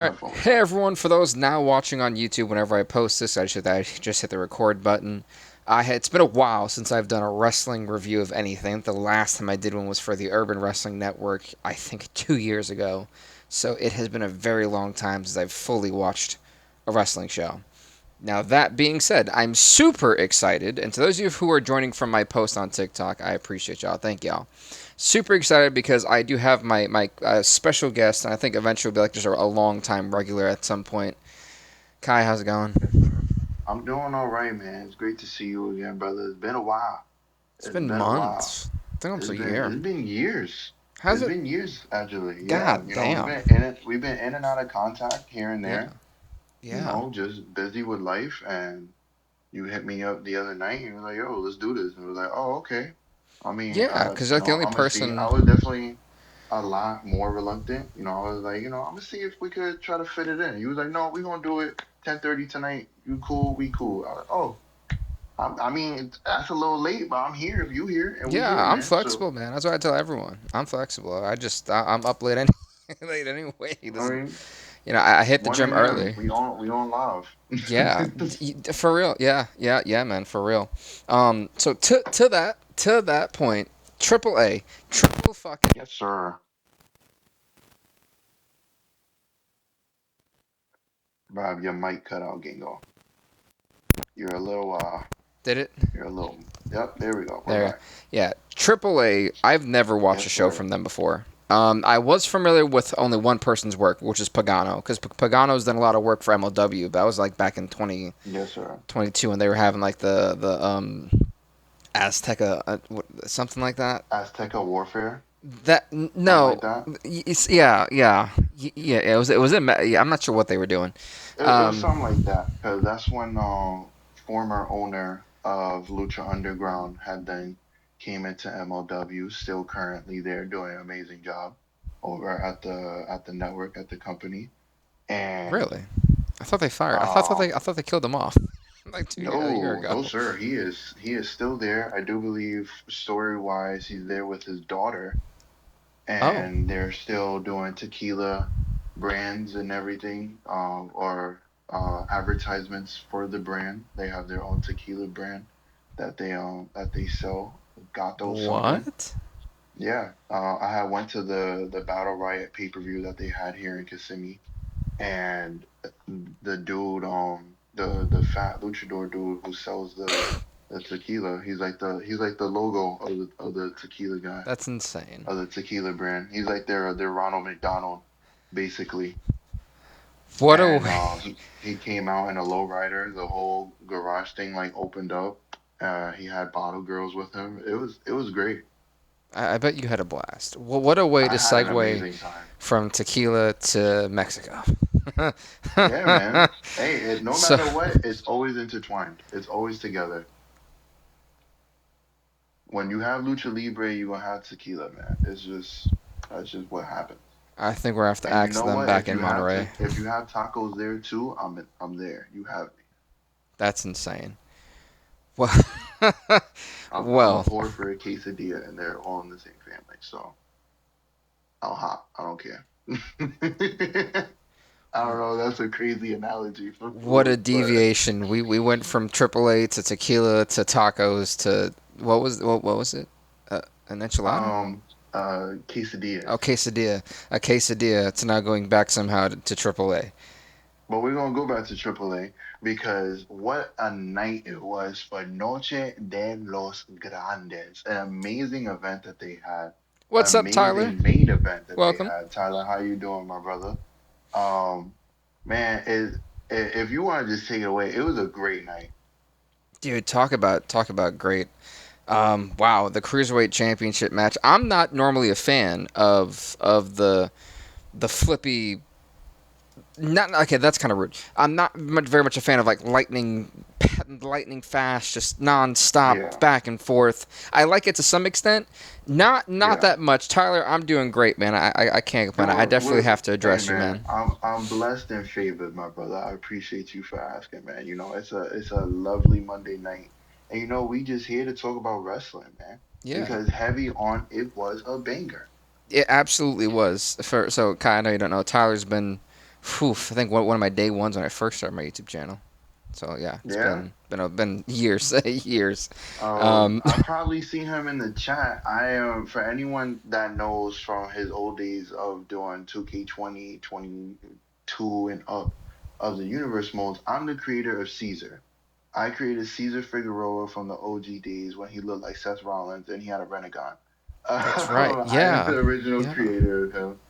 My Alright, phone. hey everyone, for those now watching on YouTube, whenever I post this, I just hit the record button. It's been a while since I've done a wrestling review of anything. The last time I did one was for the Urban Wrestling Network, I think 2 years ago. So it has been a very long time since I've fully watched a wrestling show. Now, that being said, I'm super excited, and to those of you who are joining from my post on TikTok, I appreciate y'all. Thank y'all. Super excited because I do have my special guest, and I think eventually will be like just a long time regular at some point. Kai, how's it going? Yes, sir. I'm doing all right, man. It's great to see you again, brother. It's been a while. It's It's been been a while. months. I think almost It's a been year. it's been years. How's It's it? been years actually. Yeah, God we've damn. been in it. We've been in and out of contact here and Yeah, there. yeah, Just busy with life. And you hit me up the other night, and you were like, "Yo, let's do this." And I was like, "Oh, okay." I mean, yeah. Because you're like the only I'm gonna see. I person. was definitely a lot more reluctant. I was like, I'm gonna see if we could try to fit it in. He was like, no, we're gonna do it 10:30 tonight. You cool? We cool. I was like, oh, I mean, that's a little late, but I'm here if you here and we here, Yeah, I'm man. So flexible, man. That's what I tell everyone. I'm flexible. I'm up late, late anyway. I Listen, mean, I hit the 1 gym a.m. early. We on live. Yeah, for real. Yeah, yeah, yeah, man, for real. So to that point, AAA, triple fucking. Yes, sir. Rob, your mic cut out, Gingo. You're a little Did it? you're a little. Yep, there we go. We're There. back. Yeah, AAA. I've never watched a Yes, show sir. from them before. I was familiar with only one person's work, which is Pagano, because Pagano's done a lot of work for MLW. That was like back in Yes, sir. 2022 when they were having like the Azteca, something like that. Azteca Warfare, something No, like that. yeah. It was yeah, I'm not sure what they were doing. It was something like Um, that because that's when former owner of Lucha Underground had then came into MLW, still currently there doing an amazing job over at the network at the company. And really, I thought they fired. um, I thought they killed him off like a year no, no, ago. sir, he is still there. I do believe story wise, he's there with his daughter, Oh, and they're still doing tequila brands and everything, or advertisements for the brand. They have their own tequila brand that they sell, Gato something. what? Yeah, I had went to the Battle Riot pay-per-view that they had here in Kissimmee, and the dude, the fat luchador dude who sells the tequila, he's like the logo of the tequila guy That's insane. of the tequila brand. He's like their Ronald McDonald, basically. What a And way. he came out in a lowrider. The whole garage thing like opened up. He had bottle girls with him. It was great. I bet you had a blast. Well, what a way to I had an segue amazing time. from tequila to Mexico. Yeah, man. Hey, no So, matter what, it's always intertwined. It's always together. When you have lucha libre, you gonna have tequila, man. That's just what happens. I think we're gonna have to And you axe know them what? back in Monterey. If you have tacos there too, I'm there. You have me. That's insane. Well, I'm a well, whore for a quesadilla, and they're all in the same family, so I'll hop. I don't care. I don't know. That's a crazy analogy for what a food, but deviation. We went from AAA to tequila to tacos to what was it? An enchilada? um, quesadillas. Oh, quesadilla. A quesadilla to now going back somehow to AAA. But we're gonna go back to AAA because what a night it was for Noche de los Grandes, an amazing event that they had, What's up, Tyler? amazing main event that they Welcome. had. Tyler, how you doing, my brother? Um, man, if you want to just take it away, it was a great night. Dude, talk about great. Wow, the cruiserweight championship match. I'm not normally a fan of the flippy. Not okay. That's kind of rude. I'm not very much a fan of like lightning fast, just non-stop Yeah, back and forth. I like it to some extent, not yeah. that much. Tyler, I'm doing great, man. I can't complain. I No, definitely have to hey address you, man, man. I'm blessed and favored, my brother. I appreciate you for asking, man. It's a lovely Monday night, and we just here to talk about wrestling, man. Yeah. Because heavy on it was a banger. It absolutely was. So Kai, I know you don't know. Tyler's been Phew, I think one of my day ones when I first started my YouTube channel. So yeah, it's Yeah. been years, years. I probably seen him in the chat. For anyone that knows from his old days of doing 2K20, 22 and up of the universe modes, I'm the creator of Caesar. I created Caesar Figueroa from the OG days when he looked like Seth Rollins and he had a Renegon. That's right. I am the Yeah, original yeah. creator of him.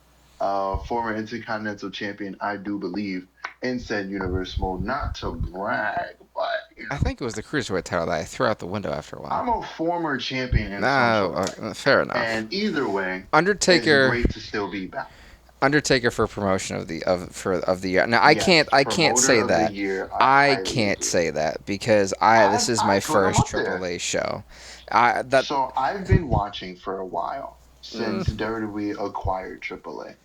Former Intercontinental Champion, I do believe, in said universe mode. Not to brag, but I think it was the cruiserweight title that I threw out the window after a while. I'm a former champion in some No, sort of way. fair enough. And either way, it's Undertaker, great to still be back. Undertaker for promotion of the year. Now Yes, I can't promoter say of the that. year, I I highly can't agree. say that because I this is my I put him first up there. AAA show. I that So I've been watching for a while mm, since WWE acquired AAA.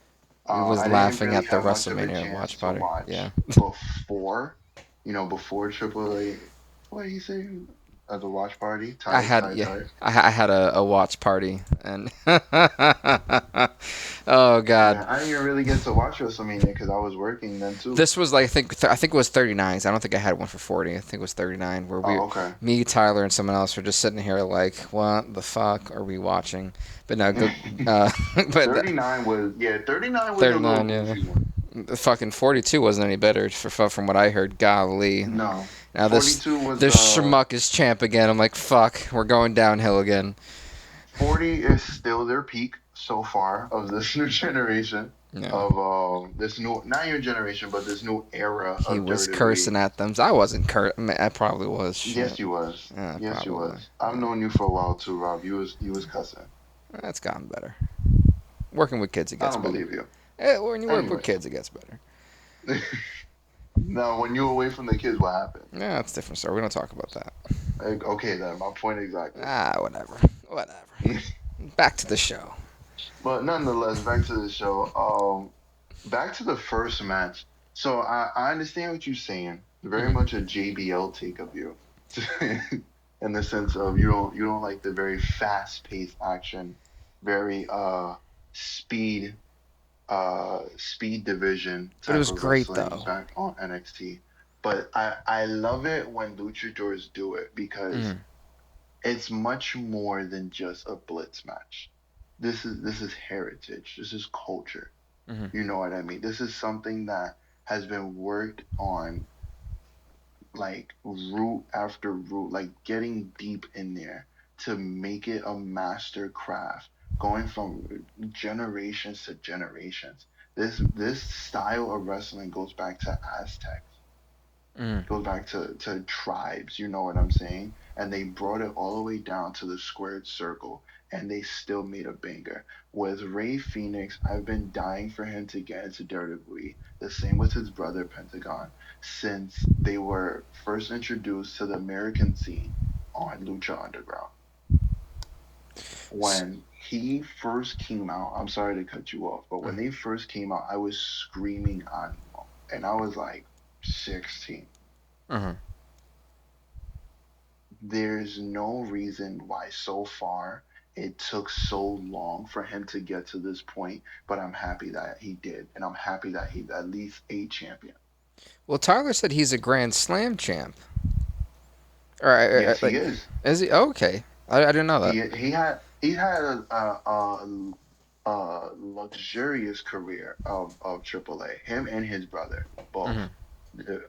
it was I didn't laughing really at the have much of a WrestleMania chance watch to party. Yeah. watch before, before AAA. What did he say at the watch party? I Tight, had tight, yeah, tight. I had a watch party and oh Yeah, god, I didn't even really get to watch WrestleMania because I was working then too. this was like I think it was 39. I don't think I had one for 40. I think it was 39 where Oh, okay. me, Tyler, and someone else were just sitting here like, what the fuck are we watching? But no, good. But 39 was, yeah, 39 was a little 39, yeah. goofy one. The fucking 42 wasn't any better from what I heard. Golly. No. Now 42 was this schmuck is champ again. I'm like, fuck, we're going downhill again. 40 is still their peak so far of this new generation Yeah. of this new, not your generation, but this new era He of was WWE. cursing at them. I wasn't cursing. I probably was. Yes, Shit. you was. Yeah, Yes, you probably. was. I've known you for a while too, Rob. You was cussing. That's gotten better. Working with kids, it I gets don't better. believe you. When you work with Anyways, kids, it gets better. now when you were away from the kids, what happened? Yeah, that's a different story. We don't talk about that. Like, okay, then my point exactly. Whatever. Whatever. Back to the show. But nonetheless, back to the show. Back to the first match. So I understand what you're saying. Very Hmm. much a JBL take of you, in the sense of you don't like the very fast paced action, very speed speed division But it type was of great wrestling though. back on NXT. But I love it when luchadors do it because Hmm. it's much more than just a blitz match. This is heritage. This is culture. Hmm. You know what I mean? This is something that has been worked on like root after root, like getting deep in there to make it a master craft, going from generations to generations. This style of wrestling goes back to Aztecs, Hmm. goes back to tribes, you know what I'm saying? And they brought it all the way down to the squared circle, and they still made a banger. With Ray Phoenix, I've been dying for him to get into WWE. The same with his brother Pentagon, since they were first introduced to the American scene on Lucha Underground. When he first came out, I'm sorry to cut you off, but when they first came out, I was screaming Animo, and I was like 16. Hmm. There's no reason why so far it took so long for him to get to this point, but I'm happy that he did, and I'm happy that he's at least a champion. Well, Tyler said he's a Grand Slam champ. Or Yes, he like, is. is he? Oh, okay. I didn't know that. He had a luxurious career of AAA. Him and his brother both. Hmm. The,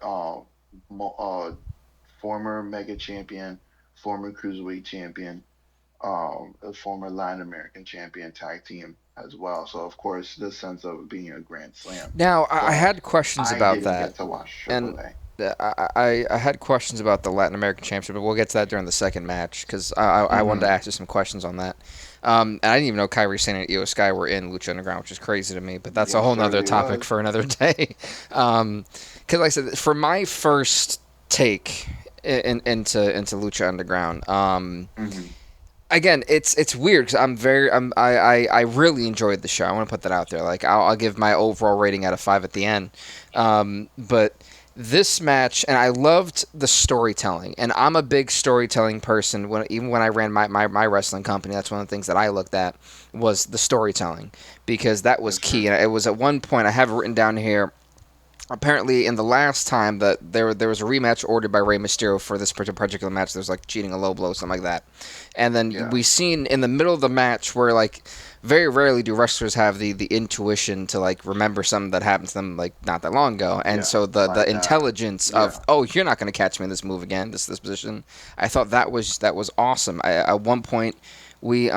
former mega champion, former cruiserweight champion, a former Latin American champion tag team as well. So of course, the sense of being a Grand Slam. Now, I But had questions I about didn't that, get to watch and AAA. I had questions about the Latin American Championship, but we'll get to that during the second match because I wanted to Hmm. ask you some questions on that. And I didn't even know Kyrie Sane and Io Sky were in Lucha Underground, which is crazy to me. But that's a Yes, whole sir, nother they topic was. for another day. Because, like I said, for my first take into Lucha Underground, Hmm. again, it's weird because I really enjoyed the show. I want to put that out there. Like I'll give my overall rating out of 5 at the end. But this match, and I loved the storytelling, and I'm a big storytelling person. Even when I ran my wrestling company, that's one of the things that I looked at was the storytelling because that was That's key. true. And it was at one point I have it written down here. apparently in the last time that there was a rematch ordered by Rey Mysterio for this particular match. There's like cheating a low blow, something like that. And then Yeah, we seen in the middle of the match where like very rarely do wrestlers have the intuition to like remember something that happened to them like not that long ago. And yeah, so the like that. intelligence of, Yeah, oh, you're not going to catch me in this move again, this position. I thought that was awesome. At one point we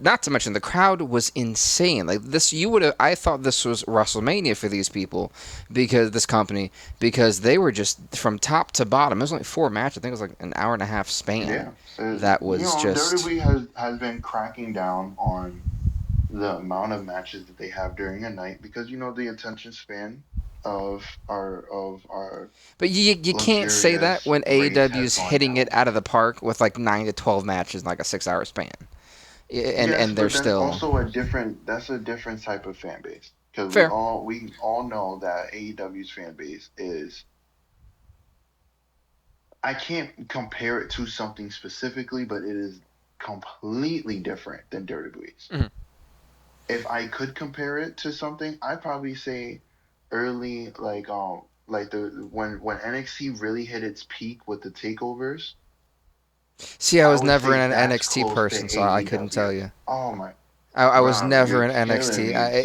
not to mention the crowd was insane. Like this, you would have. I thought this was WrestleMania for these people, because this company, because they were just from top to bottom. It was only four matches. I think it was like an hour and a half span. yeah. That was just WWE has been cracking down on the amount of matches that they have during a night because the attention span of our But you can't say that luxurious when race has AEW's gone hitting it down. out of the park with like 9 to 12 matches in like a 6 hour span, Yes, and they're but that's still also a different type of fan base because we fair. all we all know that AEW's fan base is. I can't compare it to something specifically, but it is completely different than WWE's. Mhm. If I could compare it to something, I'd probably say early, like the when NXT really hit its peak with the takeovers. See, I I was would never say an that's NXT close to person, so I couldn't tell AEW. you. Oh my, I was bro, never you're an killing NXT.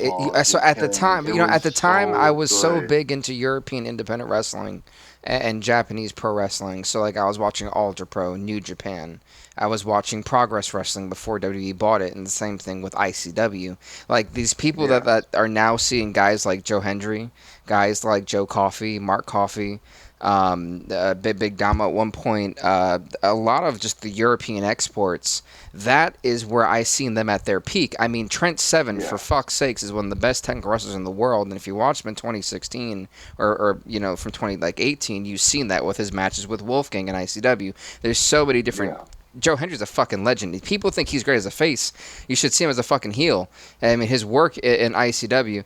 me, Paul. So You're at the killing me. time, It at was the time, I so was so good. big into European independent wrestling and Japanese pro wrestling. So like I was watching Ultra Pro, New Japan. I was watching Progress Wrestling before WWE bought it, and the same thing with ICW. Like these people Yeah, that are now seeing guys like Joe Hendry, guys like Joe Coffey, Mark Coffey, Big Damo at one point, a lot of just the European exports, that is where I seen them at their peak. I mean, Trent Seven, for yeah, fuck's sakes, is one of the best technical wrestlers in the world. And if you watch him in 2016 or from 2018, you've seen that with his matches with Wolfgang and ICW. There's so many different. yeah. Joe Hendry's a fucking legend. People think he's great as a face. You should see him as a fucking heel. I mean, his work in ICW.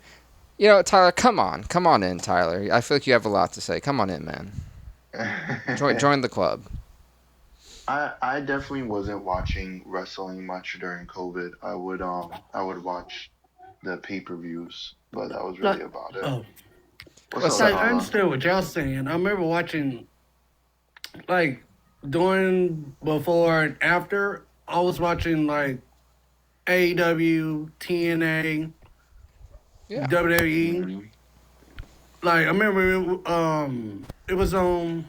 Tyler, come on in, Tyler. I feel like you have a lot to say. Come on in, man. Join the club. I definitely wasn't watching wrestling much during COVID. I would watch the pay-per-views, but that was really Like, about it. oh, What's What's up, like up? I Tyler? understand what y'all saying. I remember watching like during, before, and after. I was watching like AEW, TNA, Yeah. WWE. Hmm. Like I remember, it was on.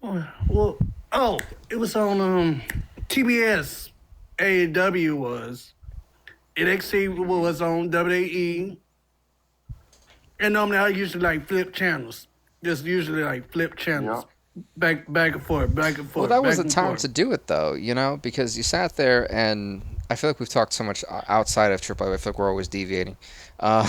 Well, oh, it was on TBS. AEW was NXT Hmm. was on WWE, and normally I usually like flip channels. Just usually like flip channels, Yep. back and forth, back and Well, forth, that was back the and time forth. to do it, though, because you sat there, and I feel like we've talked so much outside of AAA. I feel like we're always deviating. Uh,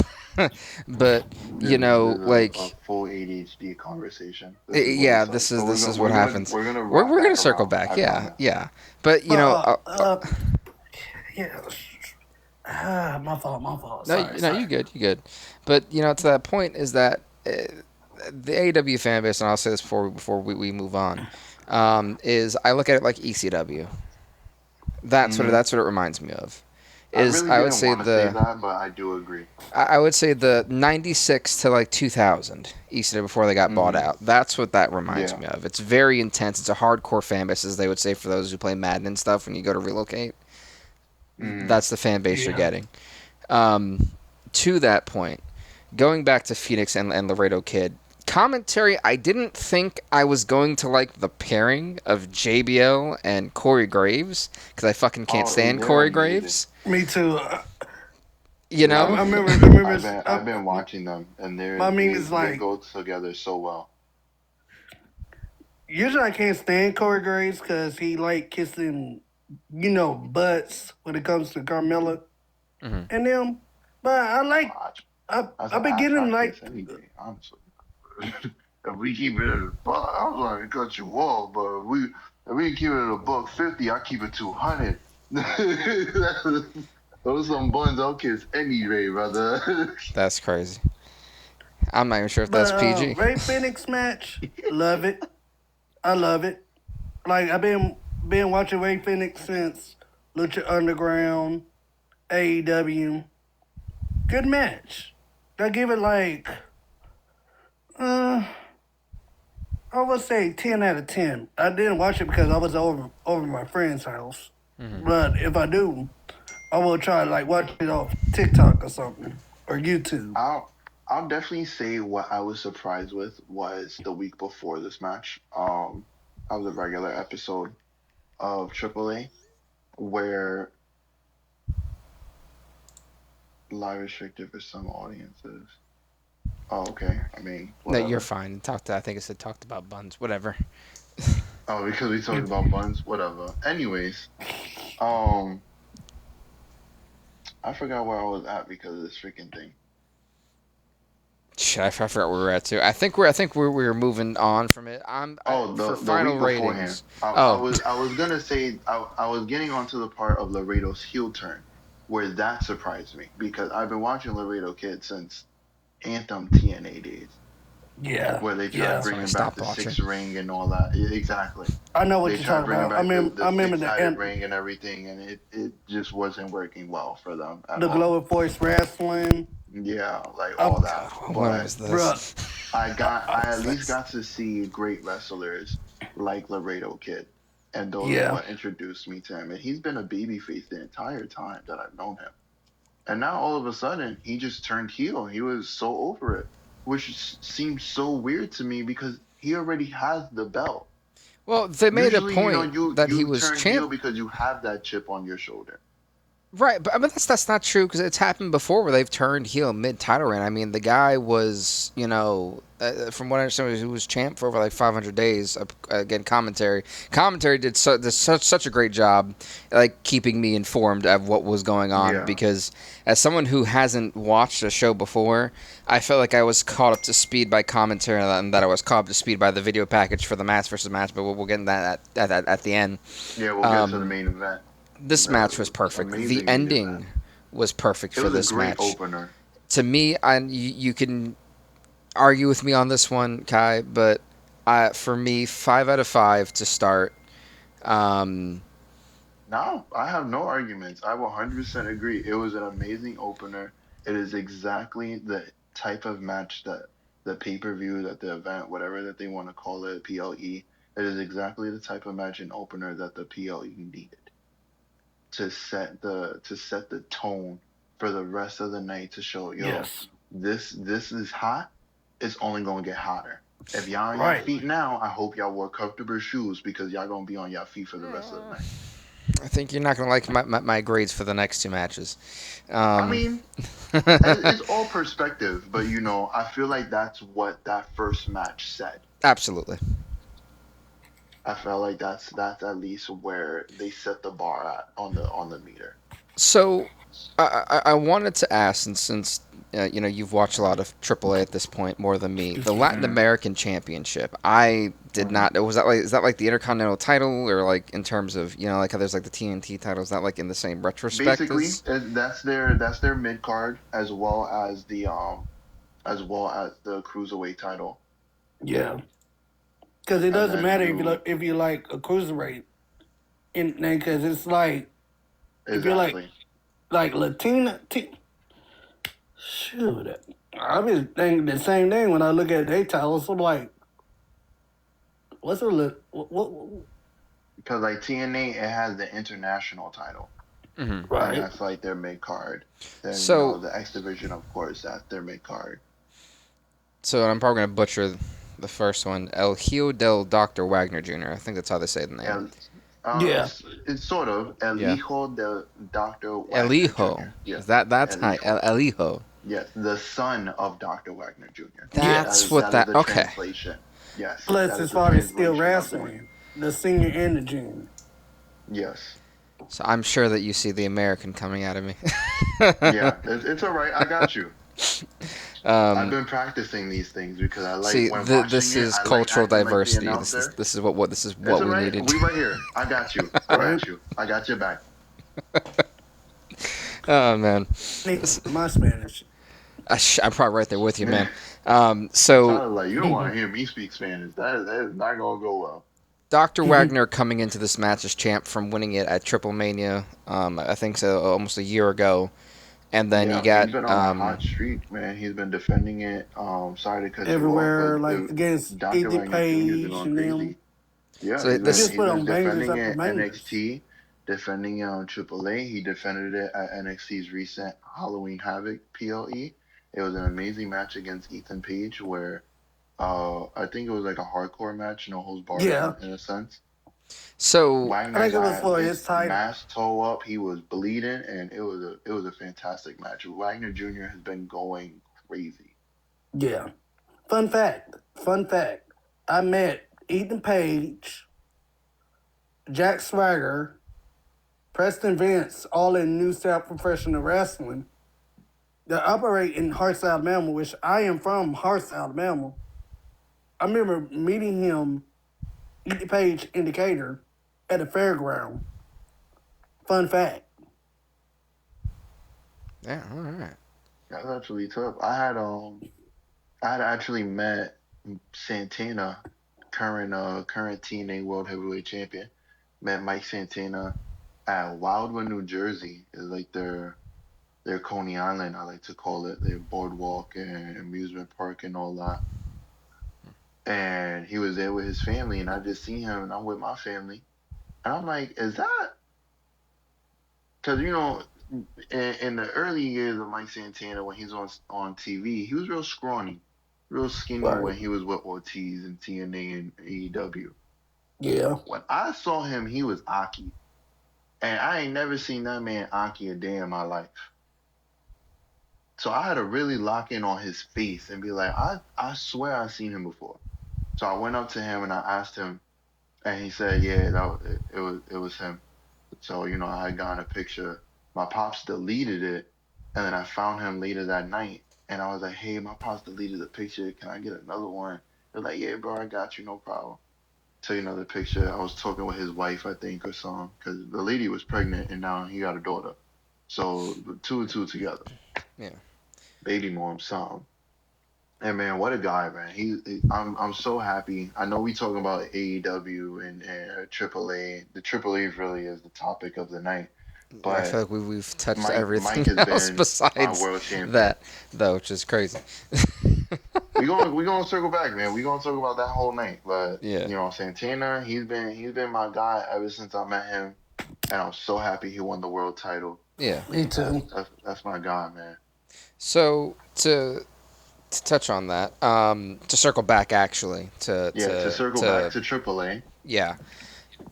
but, This is a like, full ADHD conversation. This is what yeah, it's like. So we're this gonna is we're what gonna happens. we're gonna We're, wrap we're gonna back circle around. back, I yeah, promise. yeah. But, Uh, uh, yeah. My fault. no, Sorry, no, sorry. you good, you good. But, to that point is that the AEW fan base, and I'll say this before we move on, is I look at it like ECW. Hmm. That's what it reminds me of. I Is really I would didn't say want to say the that, but I do agree. I would say the 96 to like 2000 Easter before they got bought Hmm. out. That's what that reminds Yeah. me of. It's very intense. It's a hardcore fan base, as they would say for those who play Madden and stuff when you go to relocate. Hmm. That's the fan base you're Yeah. getting. Um, to that point, going back to Phoenix and Laredo Kid, commentary, I didn't think I was going to like the pairing of JBL and Corey Graves, because I fucking can't Oh, stand they're Corey amazing. Graves. Me too. You know? I remember. I They're. remember. I've been watching them, and My meme they is they like, go together so well. usually I can't stand Corey Graves because he like kissing, butts when it comes to Carmella Hmm. and them. But I like. Watch. That's I've an been ass getting hot kiss like. any day, honestly. If we keep it at a buck, I was going to cut you off, but if we keep it at a buck 50, I keep it 200. Those some buns I'll kiss any day, brother. That's crazy. I'm not even sure if that's But PG. Ray Phoenix match, love it. I love it. Like I've been watching Ray Phoenix since Lucha Underground, AEW. Good match. I give it like Uh, I would say 10 out of 10. I didn't watch it because I was over my friend's house. Hmm. But if I do, I will try to like watch it off TikTok or something or YouTube. I'll I'll definitely say what I was surprised with was the week before this match, of the regular episode of AAA where live restricted for some audiences. Oh, okay. I mean, No, you're whatever. fine. I think I said talked about buns. Whatever. Oh, because we talked about buns, whatever. Anyways, um, I forgot where I was at because of this freaking thing. Shit, I forgot where we were at too. I think we were moving on from it. Oh, For the final week beforehand. ratings. I Oh, was I was gonna say I was getting onto the part of Laredo's heel turn where that surprised me because I've been watching Laredo Kid since Anthem TNA days Yeah, where they tried yeah. so I bringing back stopped the watching. six ring and all that. Exactly. I know what They you're tried talking bringing about. I back mean, I the remember six the sided and ring and everything, and it just wasn't working well for them at the all. Global Force Wrestling. Yeah, like all I'm, that. God, when But was bruh, this? I What at is least this? got to see great wrestlers like Laredo Kid, and those are yeah, what introduced me to him. And he's been a babyface the entire time that I've known him. And now all of a sudden he just turned heel. He was so over it, which seemed so weird to me because he already has the belt. Well, they made a Usually, point that he you was turn champ. heel because you have that chip on your shoulder. Right, but I mean that's not true because it's happened before where they've turned heel mid title reign. I mean the guy was from what I understand he was champ for over like 500 days. Again, commentary did such a great job, like keeping me informed of what was going on Yeah, because as someone who hasn't watched a show before, I felt like I was caught up to speed by commentary and that I was caught up to speed by the video package for the match versus match. But we'll get into that at the end. yeah. We'll get to the Um, main event. this match was The perfect. The amazing main event. ending was perfect It for was a this great match. opener. To me, you can argue with me on this one, Kai, but for me, 5 out of 5 to start. Um, No, I have no arguments. I 100% agree. It was an amazing opener. It is exactly the type of match that the pay-per-view, that the event, whatever that they want to call it, PLE, it is exactly the type of match and opener that the PLE needed to set the tone for the rest of the night to show, yo, yes, this is hot. It's only gonna get hotter. If y'all on y'all right. feet now, I hope y'all wore comfortable shoes because y'all gonna be on y'all feet for the rest of the night. I think you're not gonna like my grades for the next two matches. I Um, mean, it's all perspective, but I feel like that's what that first match said. absolutely. I felt like that's at least where they set the bar at on the meter. So, I wanted to ask, and since you've watched a lot of AAA at this point more than me, the Excuse me. Latin Hmm. American Championship. I did Hmm. not know. Was that like is that like the Intercontinental title, or like in terms of like how there's like the TNT title? Is that like in the same retrospect Basically, as? that's their mid card as well as the cruiserweight title, Yeah, because it and doesn't then matter you if you like a cruiserweight, and because it's like if you're exactly. like Latina, shoot, I was thinking the same thing when I look at their titles. I'm like, what's a what Because like TNA, it has the international title, Hmm. and right? that's like their mid card. Then So, the X division, of course, that's their mid card. so I'm probably gonna butcher the first one. El Hijo del Dr. Wagner Jr. I think that's how they say the name. El, Yeah, it's sort of El Yeah, Hijo de Dr. El Wagner Hijo. Jr. Yeah, Is that's El how Hijo. El Hijo. Yes, the son of Dr. Wagner Jr. That's yes. what That is that. the Okay. translation. Yes, Plus, that is as the far as still translation of doing it. wrestling, the senior and the junior. Yes. So I'm sure that you see the American coming out of me. Yeah, it's all right. I got you. I've um, been practicing these things because I like see, when watching this it, is I like cultural acting like the diversity. announcer. This is It's what all we right. needed. We right here. I got you. I Right? got you. I got your back. Oh man, My Spanish. I'm probably right there with you, man. So Tyler, like, you don't want to hear me speak Spanish. That is not gonna go well. Dr. Wagner coming into this match as champ from winning it at Triple Mania, I think so, almost a year ago. and then you Yeah, he's got been on a hot streak, man. He's been defending it. Sorry to cut you off, but everywhere, like against Dr. Ethan Wagner Jr. has been Page going and them. crazy. Yeah, so He this just he's put been on bangers defending after it bangers. NXT, defending it on AAA. He defended it at NXT's recent Halloween Havoc PLE. It was an amazing match against Ethan Page where I think it was like a hardcore match, no holds barred Yeah, in a sense. so I Wagner think it was got for his his title. mask toe up. He was bleeding, and it was a fantastic match. Wagner Jr. has been going crazy. Yeah. Fun fact. Fun fact. I met Ethan Page, Jack Swagger, Preston Vance, all in New South Professional Wrestling. They operate in Hearts, Alabama, which I am from Hearts, Alabama. I remember meeting him, Ethan Page Indicator, at a fairground. Fun fact. yeah, all right. That's actually tough. I had actually met Santana, current TNA World Heavyweight Champion. Met Mike Santana at Wildwood, New Jersey. It's like their Coney Island, I like to call it, their boardwalk and amusement park and all that. And he was there with his family, and I just seen him, and I'm with my family, and I'm like, is that? Because in the early years of Mike Santana, when he's on TV, he was real scrawny, real skinny Right. when he was with Ortiz and TNA and AEW. Yeah. When I saw him, he was Aki, and I ain't never seen that man Aki a day in my life. So I had to really lock in on his face and be like, I swear I seen him before. So I went up to him and I asked him, and he said, yeah, it was him. So I had gotten a picture. My pops deleted it, and then I found him later that night, and I was like, hey, my pops deleted the picture. Can I get another one? They're like, yeah, bro, I got you, no problem. Tell you another picture. I was talking with his wife, I think, or something, because the lady was pregnant, and now he got a daughter. So the two and two together, Yeah. baby mom, something. And man, what a guy, man. I'm so happy. I know we talking about AEW and AAA. The AAA really is the topic of the night. I feel But like we've touched Mike everything has else been my besides world champion. that, though, which is crazy. We gonna circle back, man. We gonna talk about that whole night. But Yeah, Santana, he's been my guy ever since I met him, and I'm so happy he won the world title. yeah. Me too. That's my guy, man. So to touch on that, to circle back actually Yeah, to circle back to to AAA. yeah,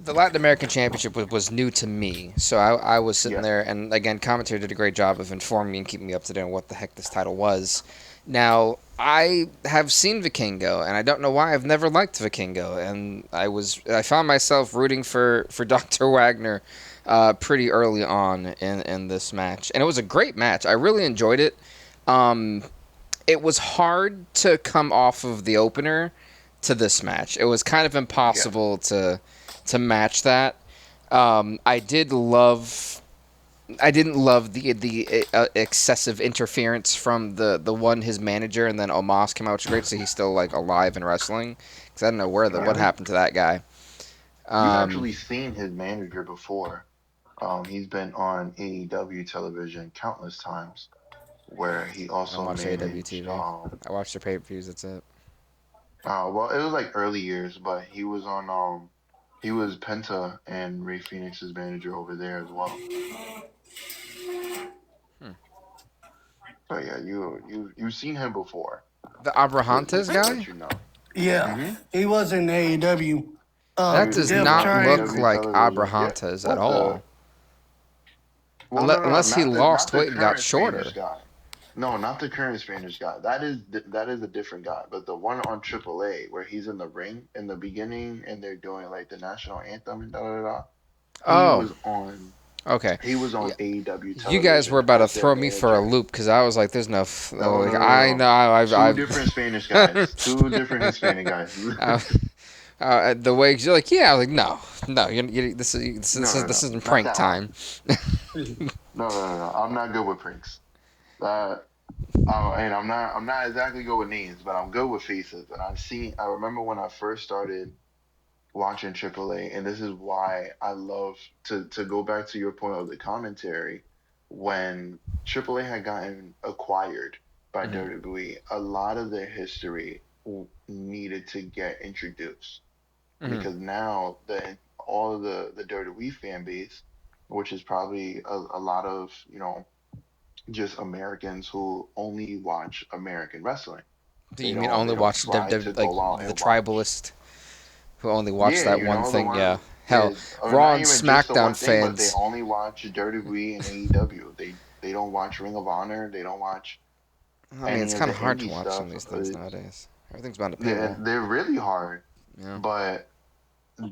the Latin American Championship was new to me, so I was sitting Yeah, there, and again, commentary did a great job of informing me and keeping me up to date on what the heck this title was. Now, I have seen Vikingo, and I don't know why I've never liked Vikingo, and I found myself rooting for Dr. Wagner pretty early on in this match, and it was a great match. I really enjoyed it. Um, it was hard to come off of the opener to this match. It was kind of yeah. impossible to match that. I did love. I didn't love the excessive interference from the one his manager, and then Omos came out, which is great. So he's still like alive and wrestling, because I don't know what Really? happened to that guy. You've Um, actually seen his manager before. He's been on AEW television countless times, where he I don't also watch AW managed. TV. I watch their pay per views. That's it. Well, it was like early years, but he was Penta and Ray Phoenix's manager over there as well. Hmm. So yeah, you've seen him before. The Just Abrahantes to let guy. you know. Yeah. Mm-hmm. He was in AEW. That does He was Death not on look AEW Triangle. like television. Yeah. Abrahantes at What the? all. Well, no, no, Unless he not lost the weight and got current Spanish shorter. guy. No, not the current Spanish guy. That is a different guy. But the one on AAA where he's in the ring in the beginning and they're doing like the national anthem and da da da. He Oh, was on okay. he was on Yeah, AEW you guys were television about to as their throw me for a manager. loop because I was like, "There's no No, like no, no, I no. know Two different Spanish guys. Two different Hispanic guys. uh, the way you're like, yeah, I was like, no, no, No, no, this no. isn't Not prank that one. time. No, no, no, no. I'm not good with pranks. Uh, and I'm not exactly good with names, but I'm good with faces. And I remember when I first started watching AAA, and this is why I love to go back to your point of the commentary. when AAA had gotten acquired by Hmm. WWE, a lot of their history needed to get introduced Hmm. because now all of the WWE fan base, which is probably a lot of just Americans who only watch American wrestling. Do you mean only They don't watch try to like go out the and watch. tribalist who only watch Yeah, that one the thing? Yeah, one, hell, or Raw not and even just the SmackDown one thing, but they fans. only watch WWE and AEW. They don't watch Ring of Honor. They don't watch I mean, any it's of kind the of hard to indie watch some of stuff. these things nowadays. Everything's bound to paywall. They're really hard, Yeah. but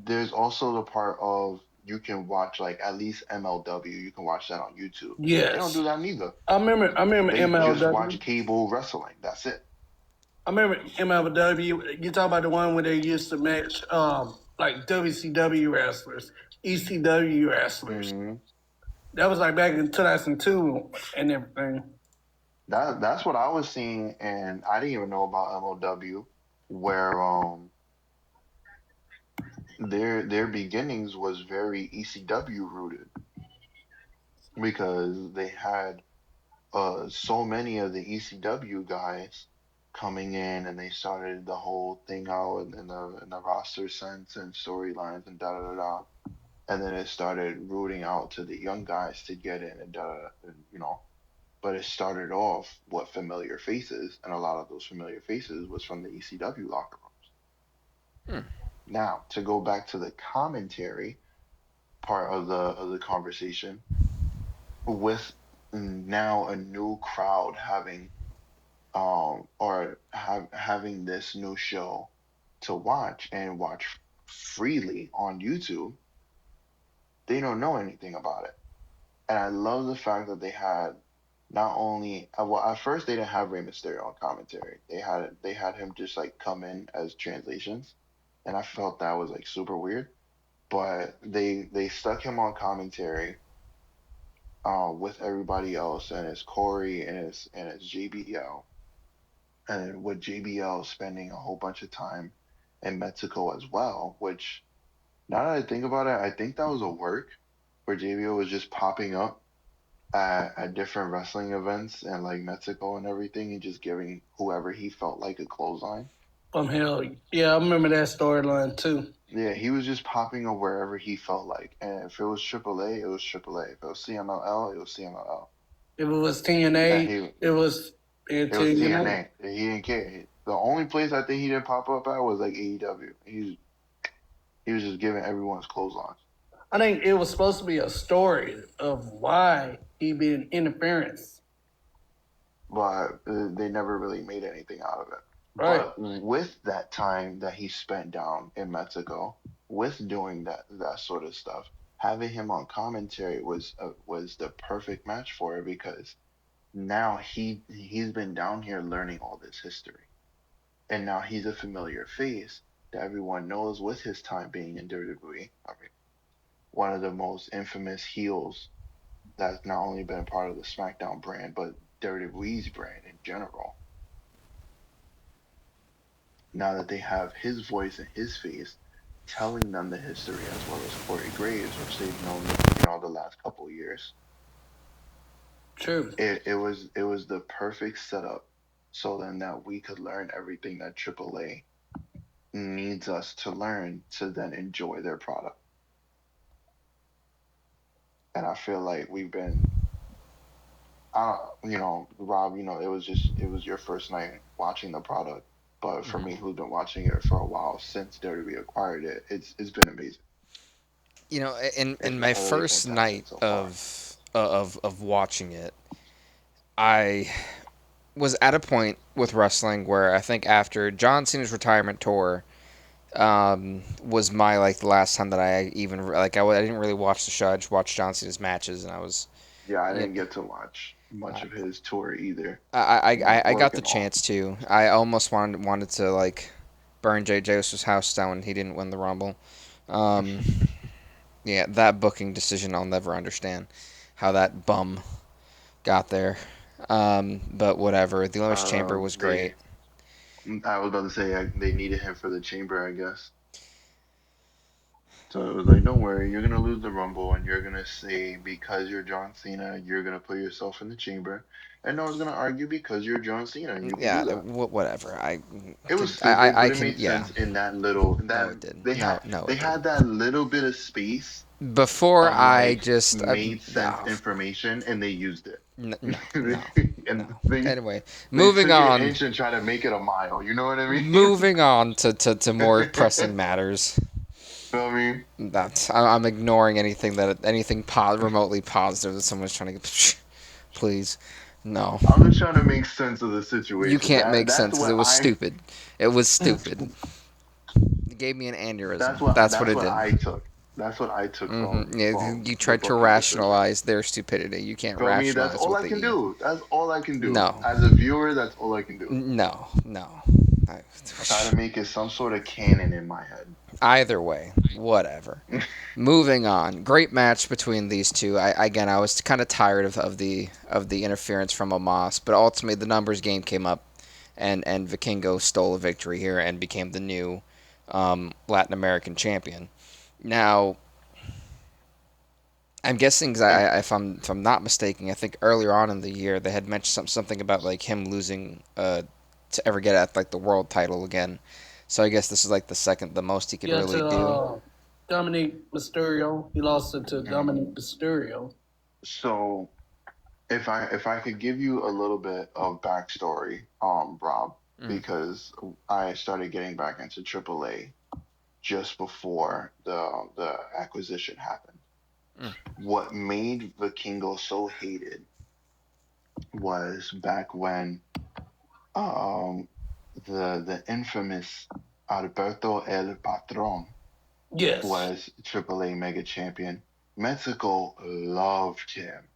there's also the part of you can watch like at least MLW. You can watch that on YouTube. They don't do Yes. that neither. I remember They just MLW. watch cable wrestling. That's it. I remember MLW. You talk about the one where they used to match like WCW wrestlers, ECW wrestlers. Hmm. That was like back in 2002 and everything. That's what I was seeing, and I didn't even know about MLW, where their beginnings was very ECW rooted because they had so many of the ECW guys coming in, and they started the whole thing out in the roster sense and storylines and da da da da, and then it started rooting out to the young guys to get in and da da, and. But it started off with familiar faces, and a lot of those familiar faces was from the ECW locker rooms. Hmm. Now, to go back to the commentary part of the conversation, with now a new crowd having or having this new show to watch and watch freely on YouTube, they don't know anything about it. And I love the fact that they had not only well at first they didn't have Rey Mysterio on commentary. They had him just like come in as translations, and I felt that was like super weird. But they stuck him on commentary with everybody else, and it's Corey and it's JBL, and with JBL spending a whole bunch of time in Mexico as well. Which now that I think about it, I think that was a work where JBL was just popping up at different wrestling events and like Mexico and everything, and just giving whoever he felt like a clothesline. From hell, yeah, I remember that storyline too. Yeah, he was just popping up wherever he felt like, and if it was AAA, it was AAA. If it was CMLL, it was CMLL. If it was And TNA, it was it was TNA. TNA. He didn't care. The only place I think he didn't pop up at was like AEW. He was just giving everyone's clotheslines, I think it was supposed to be a story of why he been interference. but they never really made anything out of it. Right. But with that time that he spent down in Mexico, with doing that sort of stuff, having him on commentary was the perfect match for it because now he's been down here learning all this history, and now he's a familiar face that everyone knows with his time being in WWE. I mean, one of the most infamous heels that's not only been a part of the SmackDown brand but WWE's brand in general. Now that they have his voice and his face telling them the history as well as Corey Graves, which they've known, the last couple of years. True. It was the perfect setup so then that we could learn everything that AAA needs us to learn to then enjoy their product. And I feel like we've been Rob, it was your first night watching the product. But for Hmm. me, who's been watching it for a while since WWE acquired it, it's been amazing. In It's been my utterly first night fantastic so far. of watching it, I was at a point with wrestling where I think after John Cena's retirement tour was my like the last time that I even like I didn't really watch the show. I just watched John Cena's matches, and I was Yeah, I you didn't get to watch much of his tour either. I Work got the and all. chance to. I almost wanted to like burn Jay Joseph's house down when he didn't win the Rumble. Um, yeah, that booking decision I'll never understand how that bum got there. But whatever. The Elimination Chamber was great. They I was about to say they needed him for the chamber, I guess, So it was like, don't worry, you're gonna lose the Rumble, and you're gonna say because you're John Cena, you're gonna put yourself in the chamber, and no one's gonna argue because you're John Cena, and you can Yeah, do that. whatever. It was Could, stupid, I but it can, made yeah. sense in that little No, that it didn't. they had No, they it had didn't. that little bit of space Before of I like just, made sense no, information, and they used it. no, no, no. And Anyway, they moving took an on. inch and tried to make it a mile. You know what I mean? Moving on to more pressing matters. Feel me? That's I'm ignoring anything remotely positive that someone's trying to get. Please, no. I'm just trying to make sense of the You situation. can't make That's sense because it what was I stupid. It was stupid. It gave me an aneurysm. That's what that's it what did. I took. That's what I took Yeah, from you the tried to booking decision. rationalize their stupidity. You can't Feel me? That's rationalize all what I they can eat. do. That's all I can do. No, As a viewer, that's all I can do. no, no. I, Try to make it some sort of canon in my head. Either way, whatever. Moving on. Great match between these two. I was kind of tired of the interference from Omos, but ultimately the numbers game came up, and Vikingo stole a victory here and became the new Latin American champion. Now, I'm guessing, 'cause If if I'm not mistaken, I think earlier on in the year they had mentioned something about like him losing to ever get at like the world title again. So I guess this is like the most he could Yeah, really to do. Dominic Mysterio. He lost it to mm, Dominic Mysterio. so, if I could give you a little bit of backstory, Rob, Mm, because I started getting back into AAA just before the acquisition happened. mm, What made Vikingo so hated was back when um the infamous Alberto El Patron Yes. was AAA mega champion. Mexico loved him.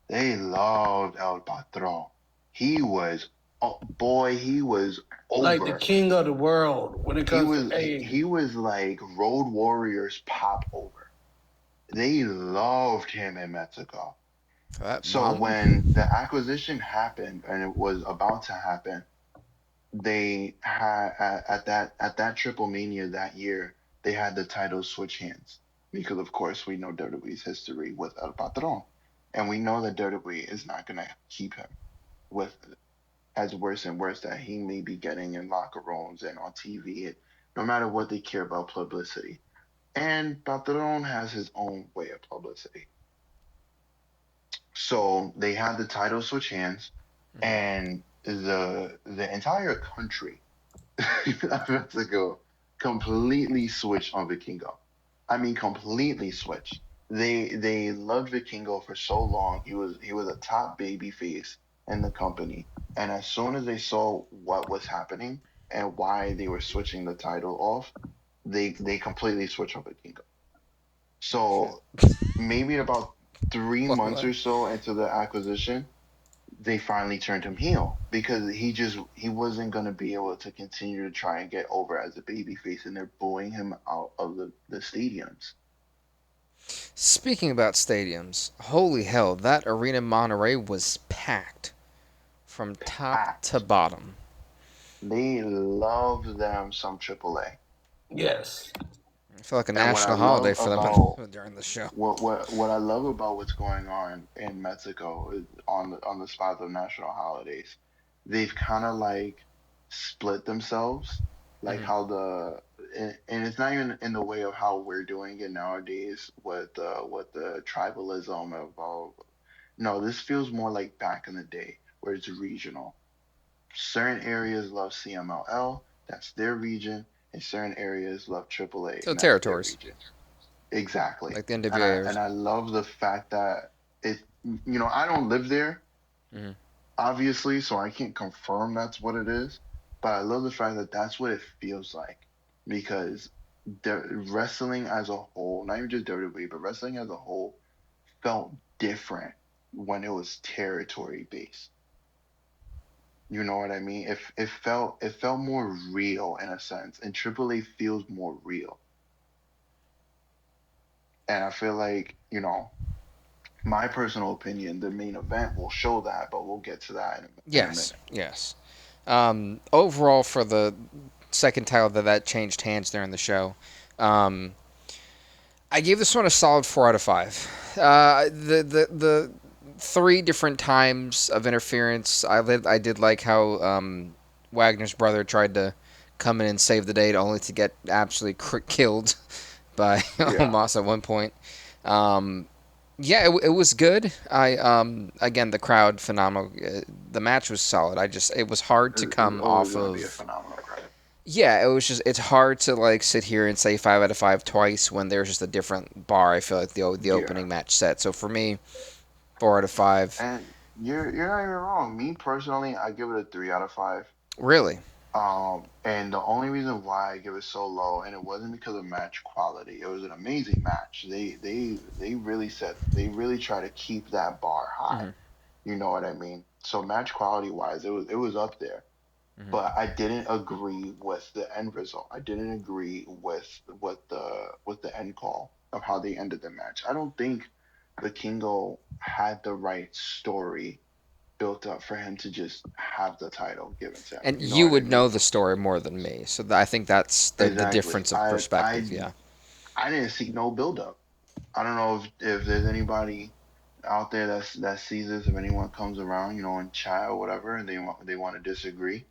They loved El Patron. He was, oh boy, he was Like the over. king of the world when it comes to He A. was like Road Warriors pop over. They loved him in Mexico. So well, when the acquisition happened and it was about to happen, they had at that Triple Mania that year, they had the titles switch hands because of course we know WWE's history with El Patron, and we know that WWE is not gonna keep him with as worse and worse that he may be getting in locker rooms and on TV, no matter what they care about publicity. And Patron has his own way of publicity. So they had the title switch hands, mhm. and the entire country of Mexico completely switched on Vikingo. I mean, completely switched. They loved Vikingo for so long. He was a top baby face in the company, and as soon as they saw what was happening and why they were switching the title off, they completely switched on Vikingo. Oh shit. So maybe about 3 months What? or so into the acquisition, they finally turned him heel because he wasn't gonna be able to continue to try and get over as a babyface, and they're booing him out of the stadiums. Speaking about stadiums, holy hell, that arena in Monterey was packed from top to Packed. bottom. They love them some AAA. Yes. I feel like a And what I national holiday love for them about during the show. what I love about what's going on in Mexico is on the spot of national holidays, they've kind of like split themselves, like Hmm. how and it's not even in the way of how we're doing it nowadays with the tribalism of all. No, this feels more like back in the day where it's regional. Certain areas love CMLL, that's their region, and certain areas love AAA, So and that's their territories, region. Exactly. like the NWA. And I love the fact that I don't live there, Hmm. obviously, so I can't confirm that's what it is, but I love the fact that that's what it feels like because the wrestling as a whole, not even just WWE, but wrestling as a whole felt different when it was territory based. You know what I mean? It felt more real in a sense, and AAA feels more real. And I feel like, my personal opinion, the main event will show that, but we'll get to that in a Yes, minute. yes. Overall, for the second title that changed hands during the show, um, I gave this one a solid 4 out of 5. The three different times of interference, I did like how Wagner's brother tried to come in and save the day, only to get absolutely killed by Yeah, Omos at one point. Um, yeah, it was good. I again, the crowd phenomenal. The match was solid. It was hard to it's come always off gonna be a of. phenomenal crowd. Yeah, it's hard to like sit here and say 5 out of 5 twice when there's just a different bar. I feel like the Yeah, opening match set. So for me, 4 out of 5. and you're not even wrong. Me personally, I give it a 3 out of 5. Really. And the only reason why I give it so low, and it wasn't because of match quality. It was an amazing match. They really try to keep that bar high. Hmm. You know what I mean? So match quality wise, it was up there. Hmm. But I didn't agree with the end result. I didn't agree with the end call of how they ended the match. I don't think the Kingo had the right story built up for him to just have the title given to him. And You know you what I would mean? know the story more than me, so I think that's the Exactly. difference of I perspective. I Yeah. I didn't see no build up. I don't know if there's anybody out there that sees this, if anyone comes around, in chat or whatever, and they want to disagree.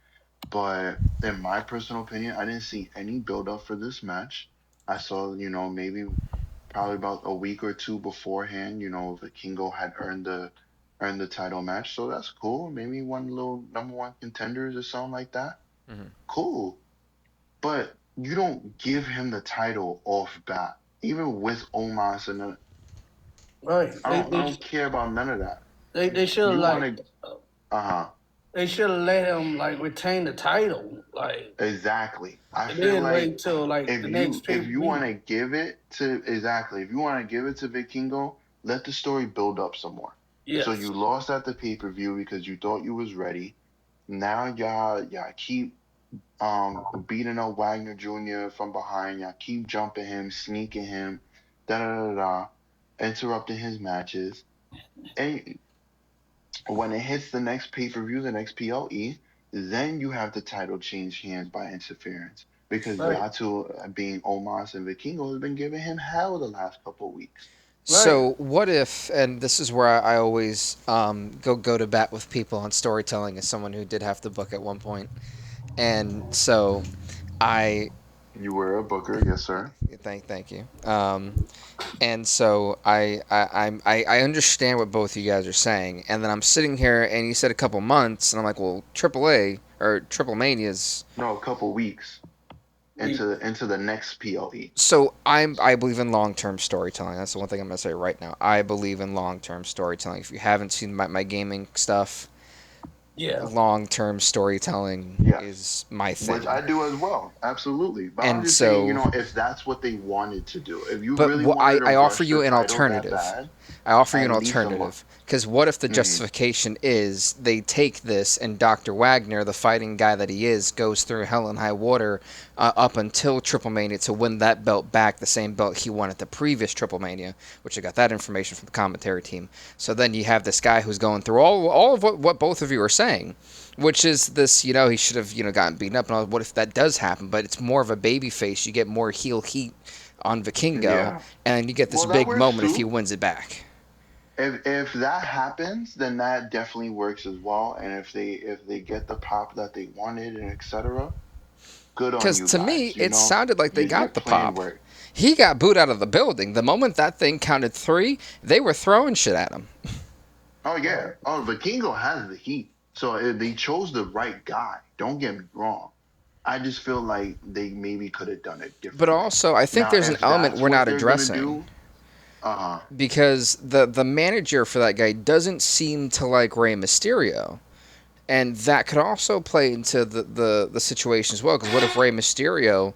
But in my personal opinion, I didn't see any build up for this match. I saw, maybe probably about a week or two beforehand, the Kingo had earned the title match. So that's cool. Maybe one little number one contenders or something like that. Hmm. Cool. But you don't give him the title off bat, even with Omos and Right. I don't care about none of that. They should have You want like to, uh-huh. they should have let him like retain the title, like, Exactly. I and feel then like wait till like if the you next pay if per you want view. to give it to exactly if you want to give it to Vikingo, let the story build up some more. So Yes. you lost at the pay-per-view because you thought you was ready. Now y'all keep beating up Wagner Jr. from behind. Y'all keep jumping him, sneaking him, da da da da, interrupting his matches. And when it hits the next pay-per-view, the next PLE, then you have the title change hands by interference because Right. y'all two, being Omos and Vikingo, has been giving him hell the last couple of weeks. Right. So what if, and this is where I always go to bat with people on storytelling as someone who did have to book at one point, and so I You were a booker, yes, sir. thank you. And so I understand what both you guys are saying, and then I'm sitting here and you said a couple months, and I'm like, well, AAA or Triple Mania's. No, a couple weeks We into the next PLE. So I believe in long term storytelling. That's the one thing I'm gonna say right now. I believe in long term storytelling. If you haven't seen my gaming stuff, yeah. long term storytelling Yes, is my which thing. I do as well, absolutely. But I'm And just saying, so, if that's what they wanted to do, if you but really wanted to I offer rush the you an title that alternative. bad, I offer you an at least a month. alternative. Because what if the Hmm. justification is they take this and Dr. Wagner, the fighting guy that he is, goes through hell and high water up until Triple Mania to win that belt back, the same belt he won at the previous Triple Mania, which I got that information from the commentary team. So then you have this guy who's going through all of what both of you are saying, which is this, he should have, gotten beaten up. And all, what if that does happen? But it's more of a baby face. You get more heel heat on Vikingo, Yeah. and you get this Well, that big works moment if he too. wins it back. If that happens, then that definitely works as well. And if they get the pop that they wanted and etc., good on Because you to me, guys. it sounded like they Your got the plan pop. worked. He got booed out of the building. The moment that thing counted 3, they were throwing shit at him. Oh yeah. Oh, Vikingo has the heat, so they chose the right guy. Don't get me wrong. I just feel like they maybe could have done it But differently. also, I think Now, there's an if element that's we're what not they're gonna addressing. do, uh huh. Because the manager for that guy doesn't seem to like Rey Mysterio. And that could also play into the situation as well. Because what if Rey Mysterio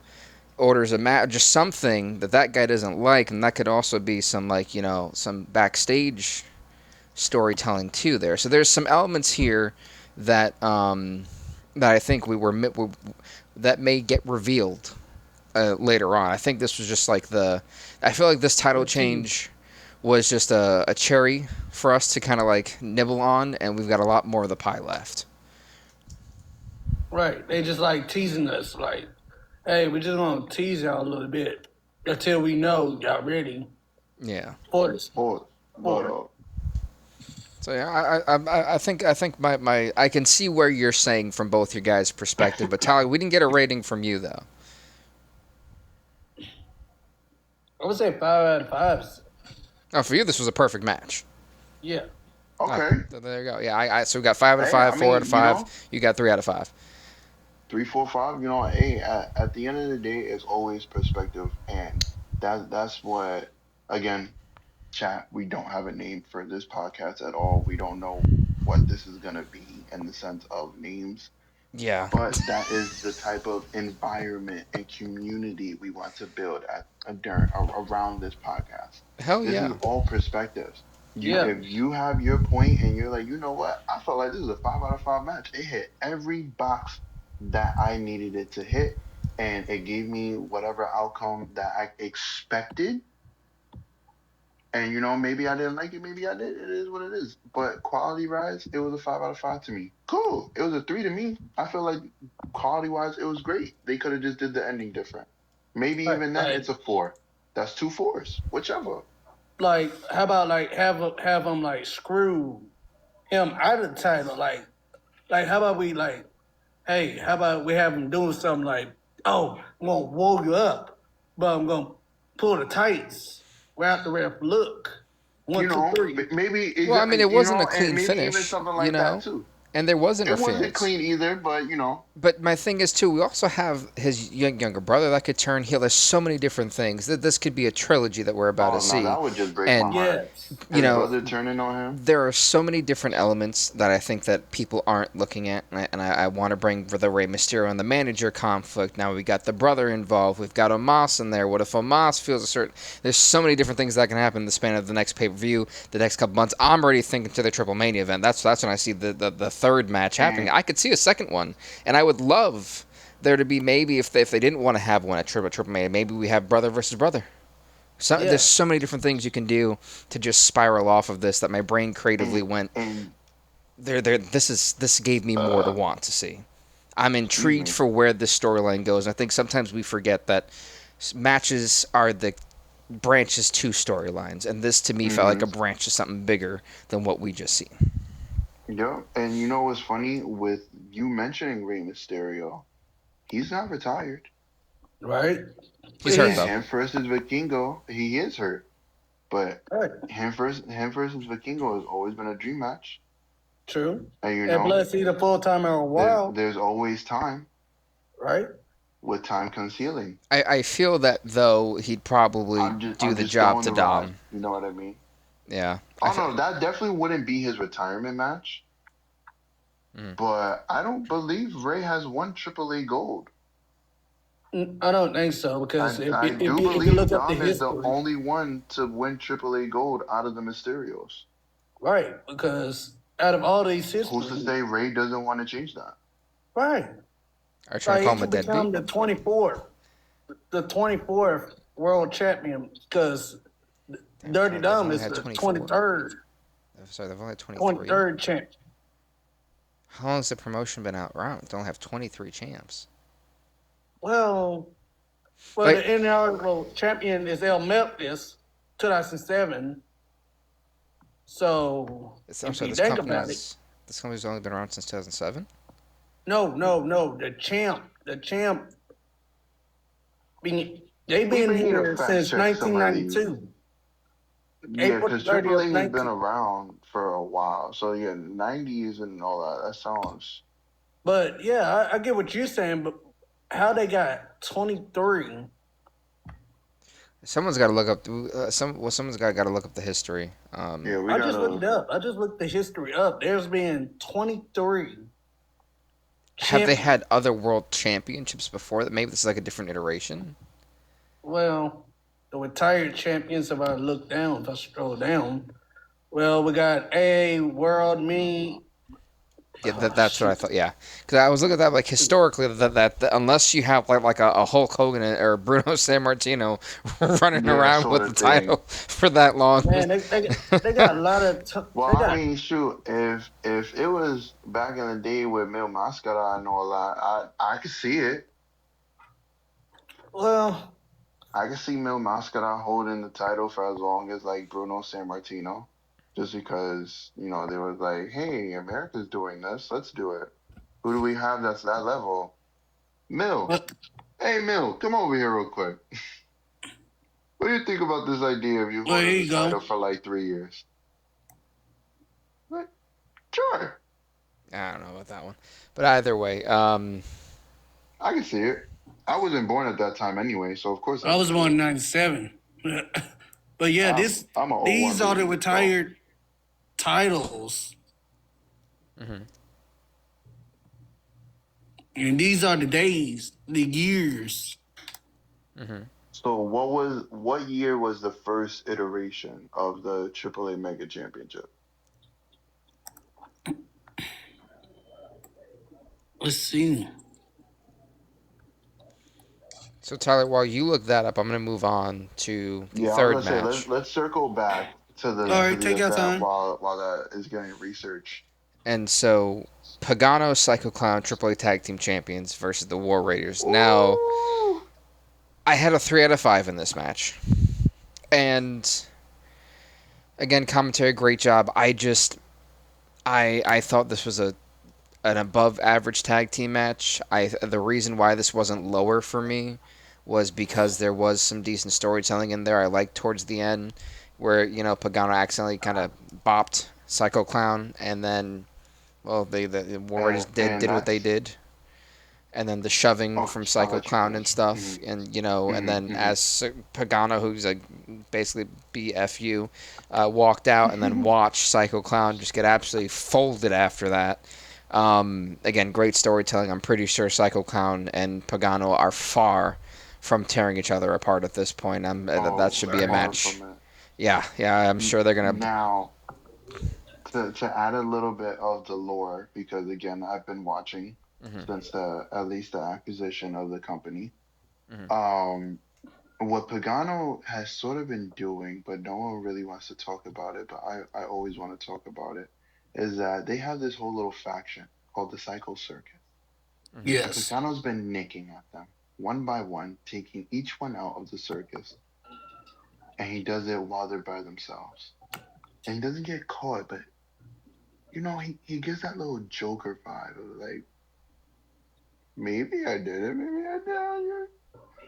orders a match, just something that guy doesn't like, and that could also be some like some backstage storytelling too there. So there's some elements here that that I think that may get revealed later on. I think this was just like I feel like this title The tease. change was just a cherry for us to kind of like nibble on, and we've got a lot more of the pie left. Right. They just like teasing us, like, hey, we just want to tease y'all a little bit. until we know y'all ready Yeah. for this. Pause. For it. So yeah, I think my I can see where you're saying from both your guys' perspective, but Tally, we didn't get a rating from you though. I would say 5 out of 5. Oh, for you this was a perfect match. Yeah. Oh, Okay. there you go. Yeah, so we got 5 out of 5, I 4 out of mean, 5. You got 3 out of 5. 3, 4, 5. Hey, at the end of the day, it's always perspective, and that's what. Again, chat. We don't have a name for this podcast at all. We don't know what this is gonna be in the sense of names, Yeah. but that is the type of environment and community we want to build around this podcast. Hell This is yeah. all perspectives. Yeah. If you have your point and you're like, you know what, I felt like this is a 5 out of 5 match. It hit every box that I needed it to hit, and it gave me whatever outcome that I expected. And maybe I didn't like it, maybe I did. It is what it is. But quality wise, it was a 5 out of 5 to me. Cool. It was a 3 to me. I feel like quality wise, it was great. They could have just did the ending different. Maybe Like, even then, like, it's a 4. That's 2 4s, whichever. like, how about like have him like screw him out of the title? Like how about we like, hey, how about we have him doing something like, oh, I'm gonna wool you up, but I'm gonna pull the tights without the ref look. One, two, three. Maybe Well, I mean, it wasn't a and clean maybe even finish, something you like that know, too. and there was It wasn't interference. clean either, but But my thing is too, we also have his younger brother that could turn heel. There's so many different things that this could be a trilogy that we're about to oh no, see, that would just break my and heart. Yes. you His know, brother turning on him. there are so many different elements that I think that people aren't looking at, and I want to bring the Rey Mysterio and the manager conflict. Now we got the brother involved. We've got Omos in there. What if Omos feels a certain? There's so many different things that can happen in the span of the next pay per view, the next couple months. I'm already thinking to the Triple Mania event. That's when I see the third match happening. And I could see a second one, and I would love there to be maybe if they didn't want to have one at Triple Mania, maybe we have brother versus brother. There's Yeah. so many different things you can do to just spiral off of this that my brain creatively and went and there. This gave me more to want to see. I'm excuse intrigued me. for where this storyline goes. I think sometimes we forget that matches are the branches to storylines, and this to me felt like Mm-hmm. a branch to something bigger than what we just seen. Yeah, and you know what's funny with you mentioning Rey Mysterio? He's not retired. Right. He's hurt And He's though. him versus Vikingo, he is hurt. But right. him versus Vikingo has always been a dream match. True. And And plus, he's a full timer a while. there's always time. Right. With time comes healing. I feel that though he'd probably do I'm the just job throwing to the rod. Dom. You know what I mean? Yeah. Oh no, that definitely wouldn't be his retirement match. Mm. But I don't believe Ray has won AAA gold. I don't think so because I do if you believe look up the Dom is the history, only one to win AAA gold out of the Mysterios. right? Because out of all these Who's to history, say Ray doesn't want to change that? right? Are you trying to Like call he him a should become deadbeat? the 24th world champion because Dirty They've Dom only is had the 24. 23rd Sorry, they've only had 23. 23rd champion. How long has the promotion been out around? They only have 23 champs. Well, Like, the inaugural champion is El Memphis, 2007. So I'm if sorry, you think about it, this company's only been around since 2007. no, the champ. They've We been may need to here fact since check some of these. 1992, Yeah, April because 30th, AAA has been 19. around for a while. So yeah, 90s and all that. That sounds. But yeah, I get what you're saying, but how they got 23? Someone's got to look up. Someone's got to look up the history. Yeah, we I just looked gotta. it up. I just looked the history up. There's been 23 Have they champions. had other world championships before that? Maybe this is like a different iteration. Well, the retired champions, if I look down, if I scroll down, well, we got A World Me. Yeah, Oh, that's what I shoot. thought. Yeah, because I was looking at that like historically that unless you have like a Hulk Hogan or Bruno Sammartino running Yeah, around sort with the of thing. title for that long. Man, they got a lot of. Well, They I got, mean, shoot, if it was back in the day with Mil Mascara and all that, I could see it. well, I can see Mil Mascara holding the title for as long as like Bruno Sammartino, just because they was like, hey, America's doing this, let's do it. Who do we have that's that level? Mil. But Hey, Mil, come over here real quick. What do you think about this idea of you well, here holding the you go. title for like 3 years? What? Sure, I don't know about that one, but either way, I can see it. I wasn't born at that time anyway, so of course I I can was see born it. in '97. But yeah, I'm an oh 01 these are the baby, so retired titles, mhm. and these are the days, the years. what year was the first iteration of the AAA Mega Championship? Let's see. So Tyler, while you look that up, I'm going to move on to the Yeah, I was third gonna say let's match. let's circle back to the All Yeah. to right, the take your event time. while that is getting researched. And so Pagano, Psycho Clown, AAA Tag Team Champions versus the War Raiders. Now, Ooh. I had a 3 out of 5 in this match. And again, commentary, great job. I thought this was an above average tag team match. The reason why this wasn't lower for me was because there was some decent storytelling in there. I liked towards the end where Pagano accidentally kind of bopped Psycho Clown, and then the War Raiders And did what they that's did, and then the shoving oh, from I'll Psycho let you Clown and finish. stuff, and and then Hmm. as Pagano, who's like basically BFU, walked out, and then watched Psycho Clown just get absolutely folded after that. Again, great storytelling. I'm pretty sure Psycho Clown and Pagano are far from tearing each other apart at this point. That Oh, should be a far match. from it. Yeah, yeah, I'm sure they're gonna. Now, to add a little bit of the lore, because again, I've been watching Mhm, since the at least the acquisition of the company. mhm, Um, what Pagano has sort of been doing, but no one really wants to talk about it, but I always want to talk about it, is that they have this whole little faction called the Psycho Circus. mhm, And Yes. Pagano's been nicking at them one by one, taking each one out of the circus, and he does it while they're by themselves. And he doesn't get caught, but he gives that little Joker vibe of like, maybe I did it, maybe I did.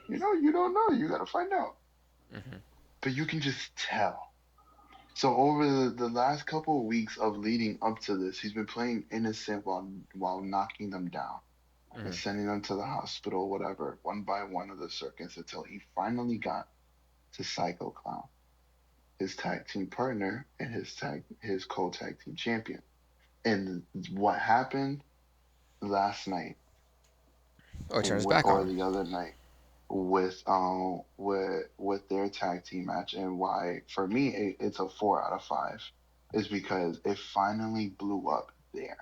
You don't know. You gotta find out. mhm, But you can just tell. So over the last couple of weeks of leading up to this, he's been playing innocent while knocking them down and mhm. sending them to the hospital, whatever, one by one of the circuits until he finally got to Psycho Clown, his tag team partner and his co-tag team champion. And what happened last night Oh, he turned his back or on him. the other night with their tag team match, and why for me it's a 4 out of 5 is because it finally blew up there.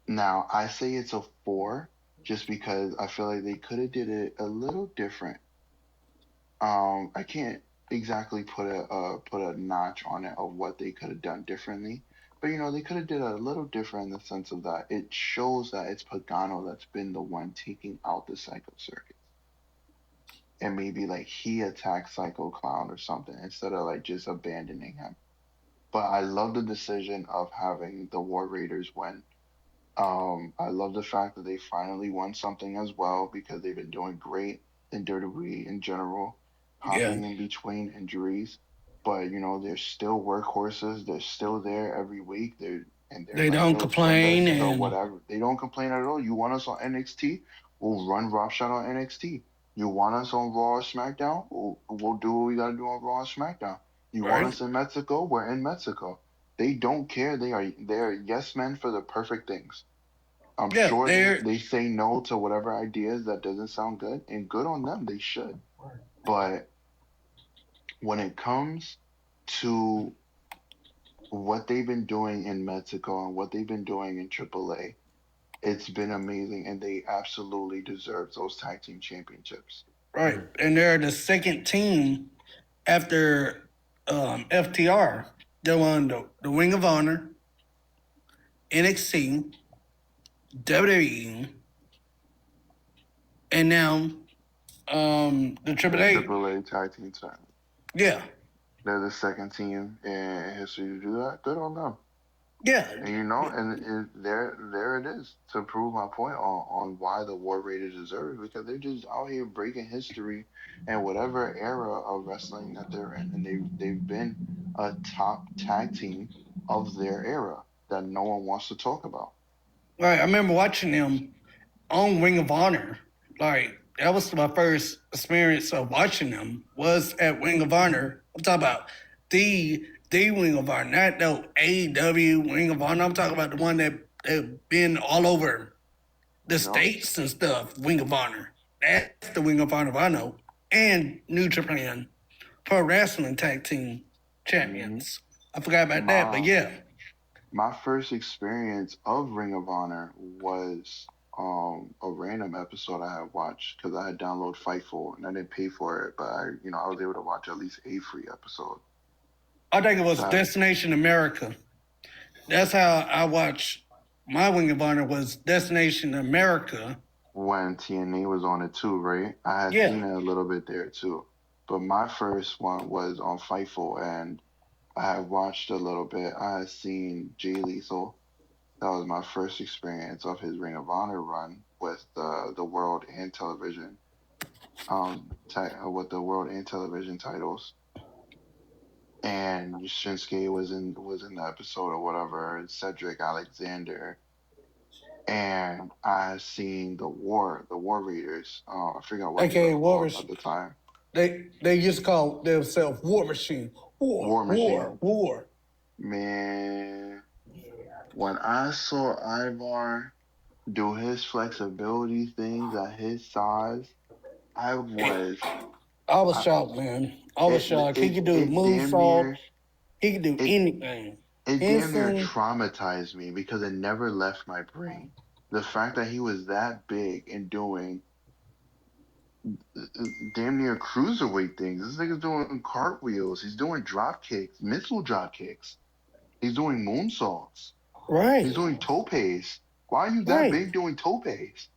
Now I say it's a 4 just because I feel like they could have did it a little different. I can't exactly put a notch on it of what they could have done differently, but they could have did it a little different in the sense of that it shows that it's Pagano that's been the one taking out the Psycho Circus, and maybe like he attacks Psycho Clown or something instead of like just abandoning him. But I love the decision of having the War Raiders win. I love the fact that they finally won something as well because they've been doing great in WWE in general, Yeah. hopping in between injuries. But they're still workhorses. They're still there every week. They're They like, don't yo, send complain, us and whatever. They don't complain at all. You want us on NXT? We'll run roughshod on NXT. You want us on Raw or SmackDown? We'll do what we gotta do on Raw or SmackDown. You want right? us in Mexico? We're in Mexico. They don't care. They are yes men for the perfect things. I'm Yeah, sure they they're they say no to whatever ideas that doesn't sound good, and good on them. They should. But when it comes to what they've been doing in Mexico and what they've been doing in AAA, it's been amazing, and they absolutely deserve those tag team championships. right, and they're the second team after FTR. They won the Ring of Honor, NXT, WWE, and now The Triple The A. AAA tag team title. Yeah, They're the second team in history to do that. Good on them. yeah. And there it is to prove my point on why the War Raiders deserve it, because they're just out here breaking history and whatever era of wrestling that they're in, and they've been a top tag team of their era that no one wants to talk about. Right. I remember watching them on Ring of Honor. Like that was my first experience of watching them was at Ring of Honor. I'm talking about the Ring of Honor, not the AEW Ring of Honor. I'm talking about the one that been all over the No. states and stuff. Ring of Honor. That's the Ring of Honor I know. And New Japan Pro Wrestling Tag Team hmm Champions. I forgot about that, but My yeah. my first experience of Ring of Honor was a random episode I had watched because I had downloaded Fightful and I didn't pay for it, but I was able to watch at least a free episode. I think it was That Destination America. That's how I watched my Ring of Honor was Destination America. when TNA was on it too, right? I had Yeah. seen it a little bit there too, but my first one was on Fightful, and I had watched a little bit. I had seen Jay Lethal. That was my first experience of his Ring of Honor run with the world and television with the world and television titles. And Shinsuke was in the episode or whatever, and Cedric Alexander. And I seen the War Raiders. I forgot what they were AKA War called Machine. at the time. They just call themselves War Machine. War, War war, Machine. war. Man, when I saw Ivar do his flexibility things at his size, I was I was I, shocked, man. I was it shocked. He it could do the it damn moonsault. near He could do it anything. it damn near Henson, traumatized me because it never left my brain. The fact that he was that big and doing damn near cruiserweight things. This nigga's doing cartwheels. He's doing drop kicks, missile drop kicks. He's doing moonsaults. He's right, doing topes. Why are you that right. big doing topes?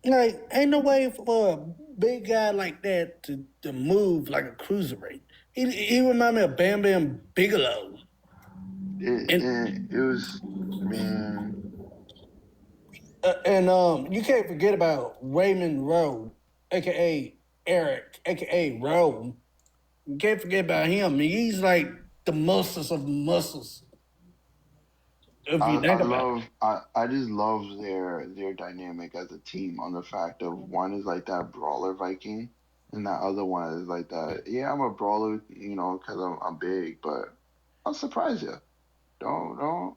Like, ain't no way for a big guy like that to move like a cruiserweight. He remind me of Bam Bam Bigelow. It was, man. And you can't forget about Raymond Rowe, aka Eric, aka Rowe. You can't forget about him. He's like the muscles of muscles. If you think about it. I just love their dynamic as a team on the fact of one is like that brawler Viking and that other one is like that. Yeah, I'm a brawler, because I'm big, but I'll surprise you. Don't don't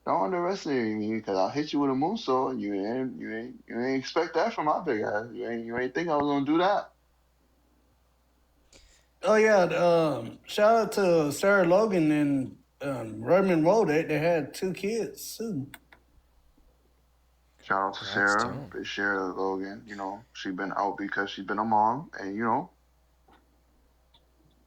don't underestimate me because I'll hit you with a moonsault. You ain't expect that from my big ass. You ain't think I was gonna do that. Oh yeah, shout out to Sarah Logan and Raymond Rowe. They had two kids too. Shout out to Congrats to Sarah, him. Big Sarah Logan. She been out because she's been a mom, and can't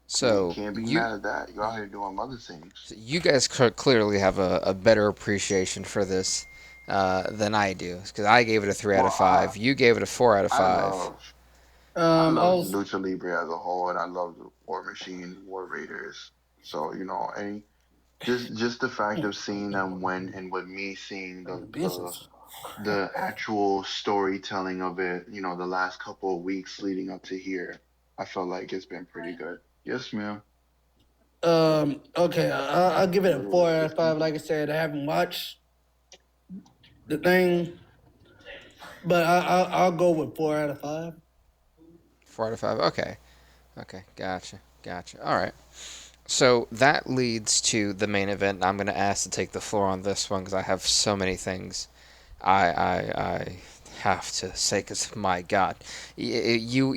So can't be you mad at that. You out here doing mother things. so you guys clearly have a better appreciation for this than I do, because I gave it a three out Well, of five. You gave it a 4 out of I 5. love I I love was Lucha Libre as a whole, and I love the War Machine, War Raiders. So any just the fact of seeing them win, and with me seeing in the the the business. the actual storytelling of it, the last couple of weeks leading up to here, I felt like it's been pretty good. Yes, ma'am. Okay, I'll give it a Little four out of assistant. five. Like I said, I haven't watched the thing, but I'll go with 4 out of 5. 4 out of 5. Okay. Okay. Gotcha. Gotcha. All right. So that leads to the main event. I'm going to ask to take the floor on this one because I have so many things I have to say. Because my God, you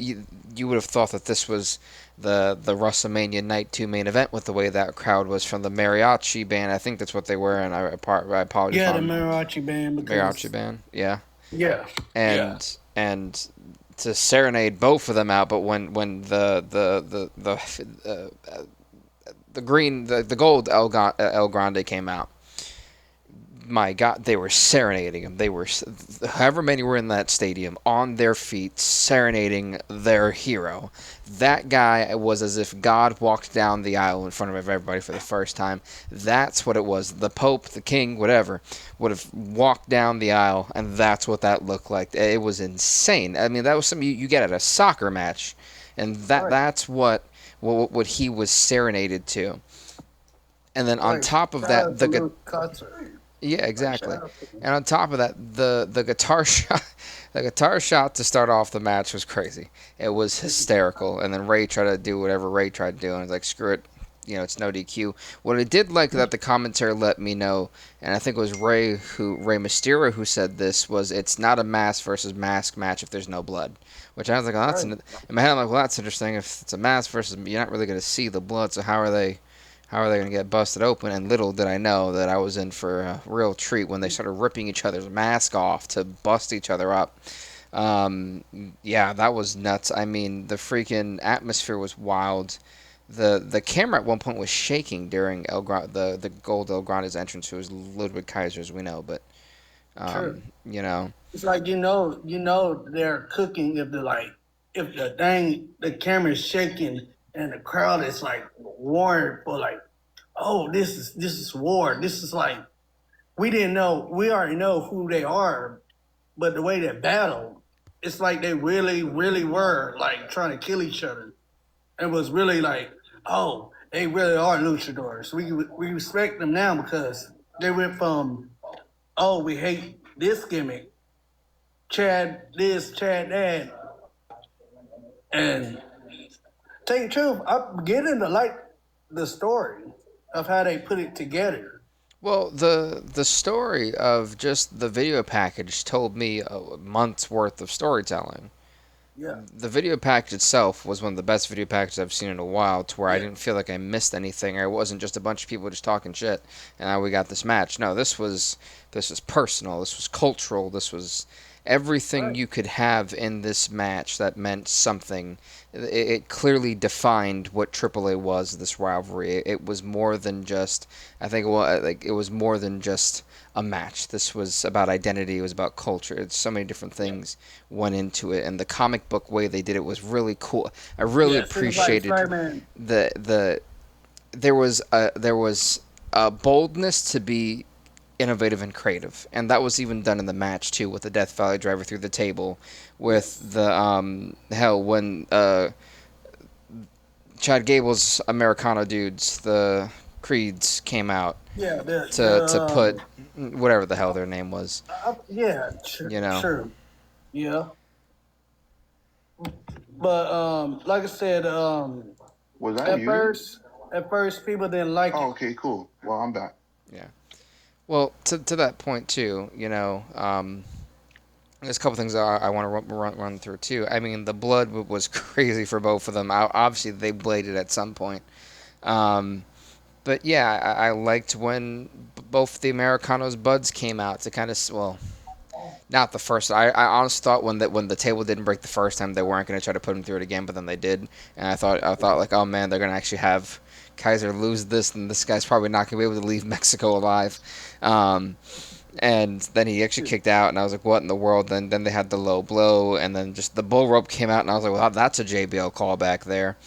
would have thought that this was the WrestleMania Night 2 main event with the way that crowd was from the mariachi band. I think that's what they were, and I apologize if Yeah, the I'm mariachi band mariachi because band. Yeah, yeah, yeah, and to serenade both of them out. But when the green the gold El Grande came out, my God, they were serenading him. They were, however many were in that stadium, on their feet, serenading their hero. That guy was as if God walked down the aisle in front of everybody for the first time. That's what it was. The Pope, the King, whatever, would have walked down the aisle, and that's what that looked like. It was insane. I mean, that was something you get at a soccer match, and Right. that's what he was serenaded to. And then on Right. top of Shout that, out to the Luke Concert. yeah, Like, shout exactly. out to him. And on top of that, the guitar shot, the guitar shot to start off the match was crazy. It was hysterical. And then Ray tried to do whatever Ray tried to do, and it's like screw it, it's no DQ. What I did like that the commentary let me know, and I think it was Ray Mysterio who said this, was it's not a mask versus mask match if there's no blood. Which I was like, oh, that's Right. in my head. I'm like, well, that's interesting. If it's a mask versus, you're not really going to see the blood, so how are they going to get busted open? And little did I know that I was in for a real treat when they started ripping each other's mask off to bust each other up. Yeah, that was nuts. I mean, the freaking atmosphere was wild. The camera at one point was shaking during the Gold El Grande's entrance, who was Ludwig Kaiser, as we know. But True. um, you know, It's like they're cooking if the camera's shaking and the crowd is like warring for like, oh, this is war. This is like we already know who they are, but the way they battle, it's like they really, really were like trying to kill each other. It was really like, oh, they really are luchadors. We respect them now because they went from, oh, we hate this gimmick, Chad this, Chad that, and tell you the truth, I'm beginning to like the story of how they put it together. well, the story of just the video package told me a month's worth of storytelling. Yeah, The video package itself was one of the best video packages I've seen in a while, to where I yeah, didn't feel like I missed anything, or it wasn't just a bunch of people just talking shit, and now we got this match. No, this was personal. This was cultural. This was everything right. you could have in this match that meant something. It clearly defined what AAA was. This rivalry. It was more than just. I think it was more than just a match. This was about identity. It was about culture. It's so many different things went into it, and the comic book way they did it was really cool. I really Yes, it was like appreciated Spider-Man. the there was a boldness to be innovative and creative, and that was even done in the match too, with the Death Valley driver through the table, Yes. with the hell when Chad Gable's Americano dudes, the Creeds, came out Yeah, to put whatever the hell their name was, yeah, you know. true. Yeah, but like I said, Was I at muted? first, at first people didn't like Oh, it. okay, cool. Well, I'm back. Yeah. Well, to that point too, there's a couple things I want to run through too. I mean, the blood was crazy for both of them. Obviously, they bladed at some point. Um, but yeah, I liked when both the Americanos buds came out to kind of, well, not the first. I honestly thought when the table didn't break the first time, they weren't going to try to put him through it again, but then they did, and I thought like, oh man, they're going to actually have Kaiser lose this, and this guy's probably not going to be able to leave Mexico alive. Um, and then he actually kicked out, and I was like, what in the world? Then they had the low blow, and then just the bull rope came out, and I was like, well, that's a JBL callback there.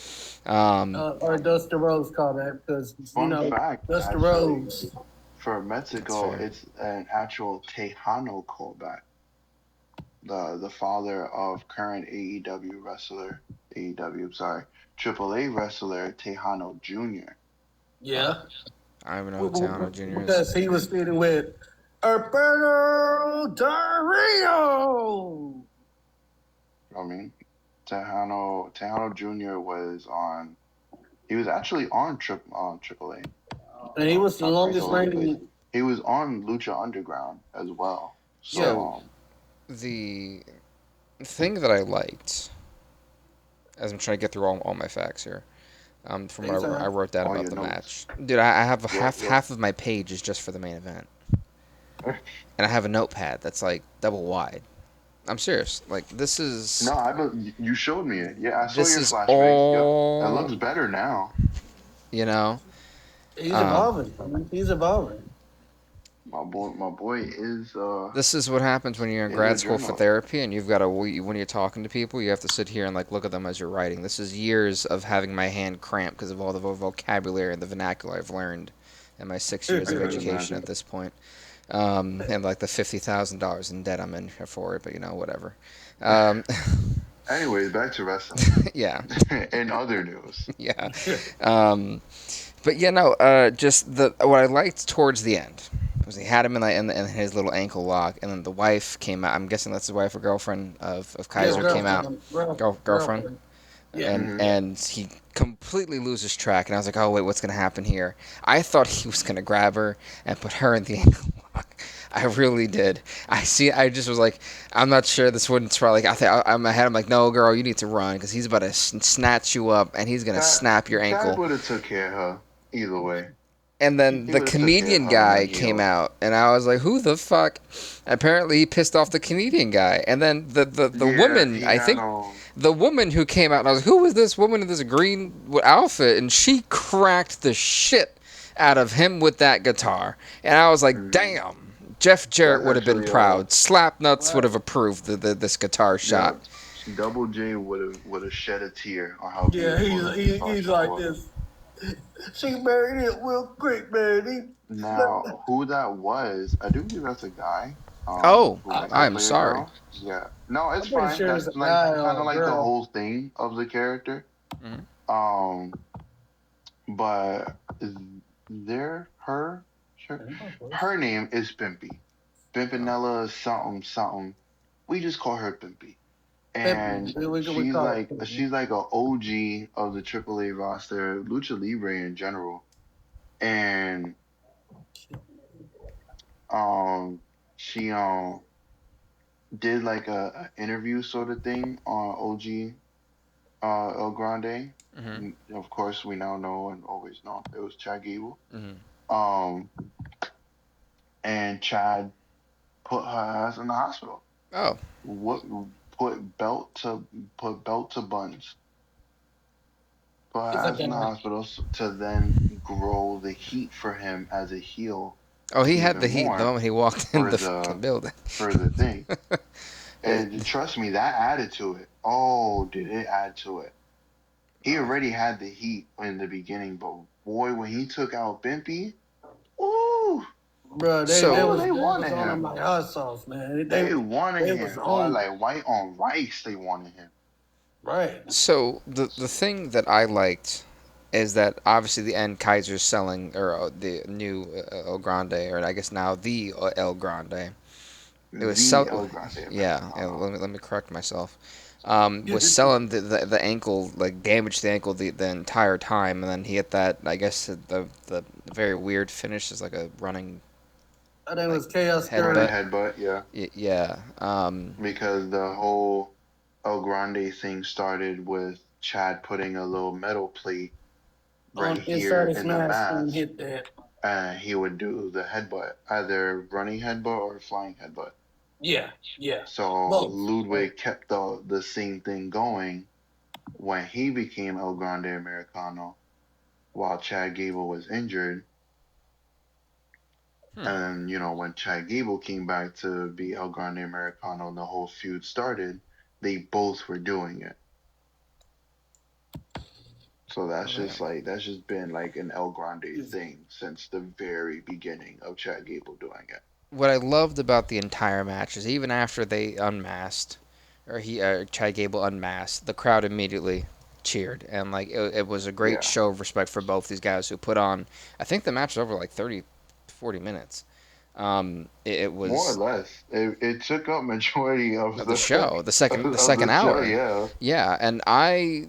Um, Or Dusty Rose callback because Fun fact, Dusty actually, Rose. for that's Mexico, fair. it's an actual Tejano callback. The father of current AEW wrestler, AEW, sorry, AAA wrestler Tejano Jr. Yeah, I don't even know who Tejano Jr. is. because he was feuding with Alberto Del Rio. I mean, Tejano Jr. he was actually on AAA, And he was the not to be longest so replace. reigning. He was on Lucha Underground as well. So Yeah, So the thing that I liked, as I'm trying to get through all my facts here, from what I wrote down all about your the notes. match, dude, I have What half of my page is just for the main event, and I have a notepad that's like double wide. I'm serious. Like No, you showed me it. Yeah, I saw this your is flashbacks. Yep, it all, looks better now. you know. he's Um, evolving. He's evolving. my boy is This is what happens when you're in is a grad school for journalist. therapy, and you've got to when you're talking to people, you have to sit here and like look at them as you're writing. This is years of having my hand cramped because of all the vocabulary and the vernacular I've learned in my 6 years I of could education at imagine. this point. And like the $50,000 in debt I'm in for it, but whatever. Um, Anyways, back to wrestling. yeah, In other news, yeah. Um, but no, just the what I liked towards the end was he had him in his little ankle lock, and then the wife came out. I'm guessing that's his wife or girlfriend of Yeah, Kaiser came girlfriend. out, girlfriend. girlfriend, Girlfriend. Yeah. Hmm. and he completely loses track. And I was like, oh wait, what's gonna happen here? I thought he was gonna grab her and put her in the ankle lock. I really did. I just was like, I'm not sure this wouldn't probably. I think in my head, I'm like, no, girl, you need to run because he's about to snatch you up and he's gonna Chad, snap your Chad ankle. would have took care of her either way. And then He the would have took care of comedian her on guy them came heels. out, and I was like, "Who the fuck?" Apparently, he pissed off the comedian guy. And then the Yeah, woman, he I had think the woman who came out, and I was, "Who is this woman in this green outfit?" And she cracked the shit out of him with that guitar. And I was like, mhm. "Damn." Jeff Jarrett That's would have been actually proud. Slapnuts would Right. have approved this guitar yeah. shot. Double J would have shed a tear on how Yeah, beautiful that guitar he's shot like was. this. She married it real quick, man. Now, who that was? I do believe that's a guy. Oh, Who likes to I'm play a sorry. girl. Yeah. No, it's I'm pretty fine. sure it's a That's like guy kind or of a like the girl. whole thing of the character. Mhm. Um, but there, her, sure, her name is Pimpy. Oh. Pimpinella something something. We just call her Pimpy. Pimpin'. And We she's call it like pimpin'. she's like a OG of the AAA roster, Lucha Libre in general. And um she did like a interview sort of thing on OG El Grande. Mhm. Of course, we now know and always know it was Chad Gable. Mhm. Um, and Chad put her ass in the hospital. Oh. What put belt to put belt to buns. Put her It's a ass in the guy. hospital to then grow the heat for him as a heel Oh, he had even the heat the more moment he walked in for the fucking building. the thing. It- And trust me, that added to it. Oh, did it add to it? He oh. already had the heat in the beginning, but boy, when he took out Bimpy, ooh, Bro, ooh, So they they wanted was on him him. like hot sauce, man. They wanted They was him, boy, on him. like white on rice. They wanted him. Right. so the thing that I liked is that obviously the end Kaiser's selling or the new El Grande or I guess now the El Grande. It was The sell El Grande yeah. Americano. Let me correct myself. Was selling the ankle like damaged the ankle the entire time and then he hit that I guess the very weird finish is like a running I think it like was Chaos Running Theory. headbutt. headbutt, yeah, Yeah. because the whole El Grande thing started with Chad putting a little metal plate right On here inside his in the mask and mask, hit that. and he would do the headbutt, either running headbutt or flying headbutt. Yeah, yeah. So Both. Ludwig kept the same thing going when he became El Grande Americano while Chad Gable was injured. Hmm. And when Chad Gable came back to be El Grande Americano and the whole feud started, they both were doing it. So Okay. that's just been like an El Grande thing since the very beginning of Chad Gable doing it. What I loved about the entire match is even after they unmasked, or Chad Gable unmasked, the crowd immediately cheered, and like it was a great Yeah, show of respect for both these guys who put on. I think the match was over like 30, 40 minutes. It more or was less. It took up majority of of the the show, the of second the show. hour. Yeah. Yeah, and I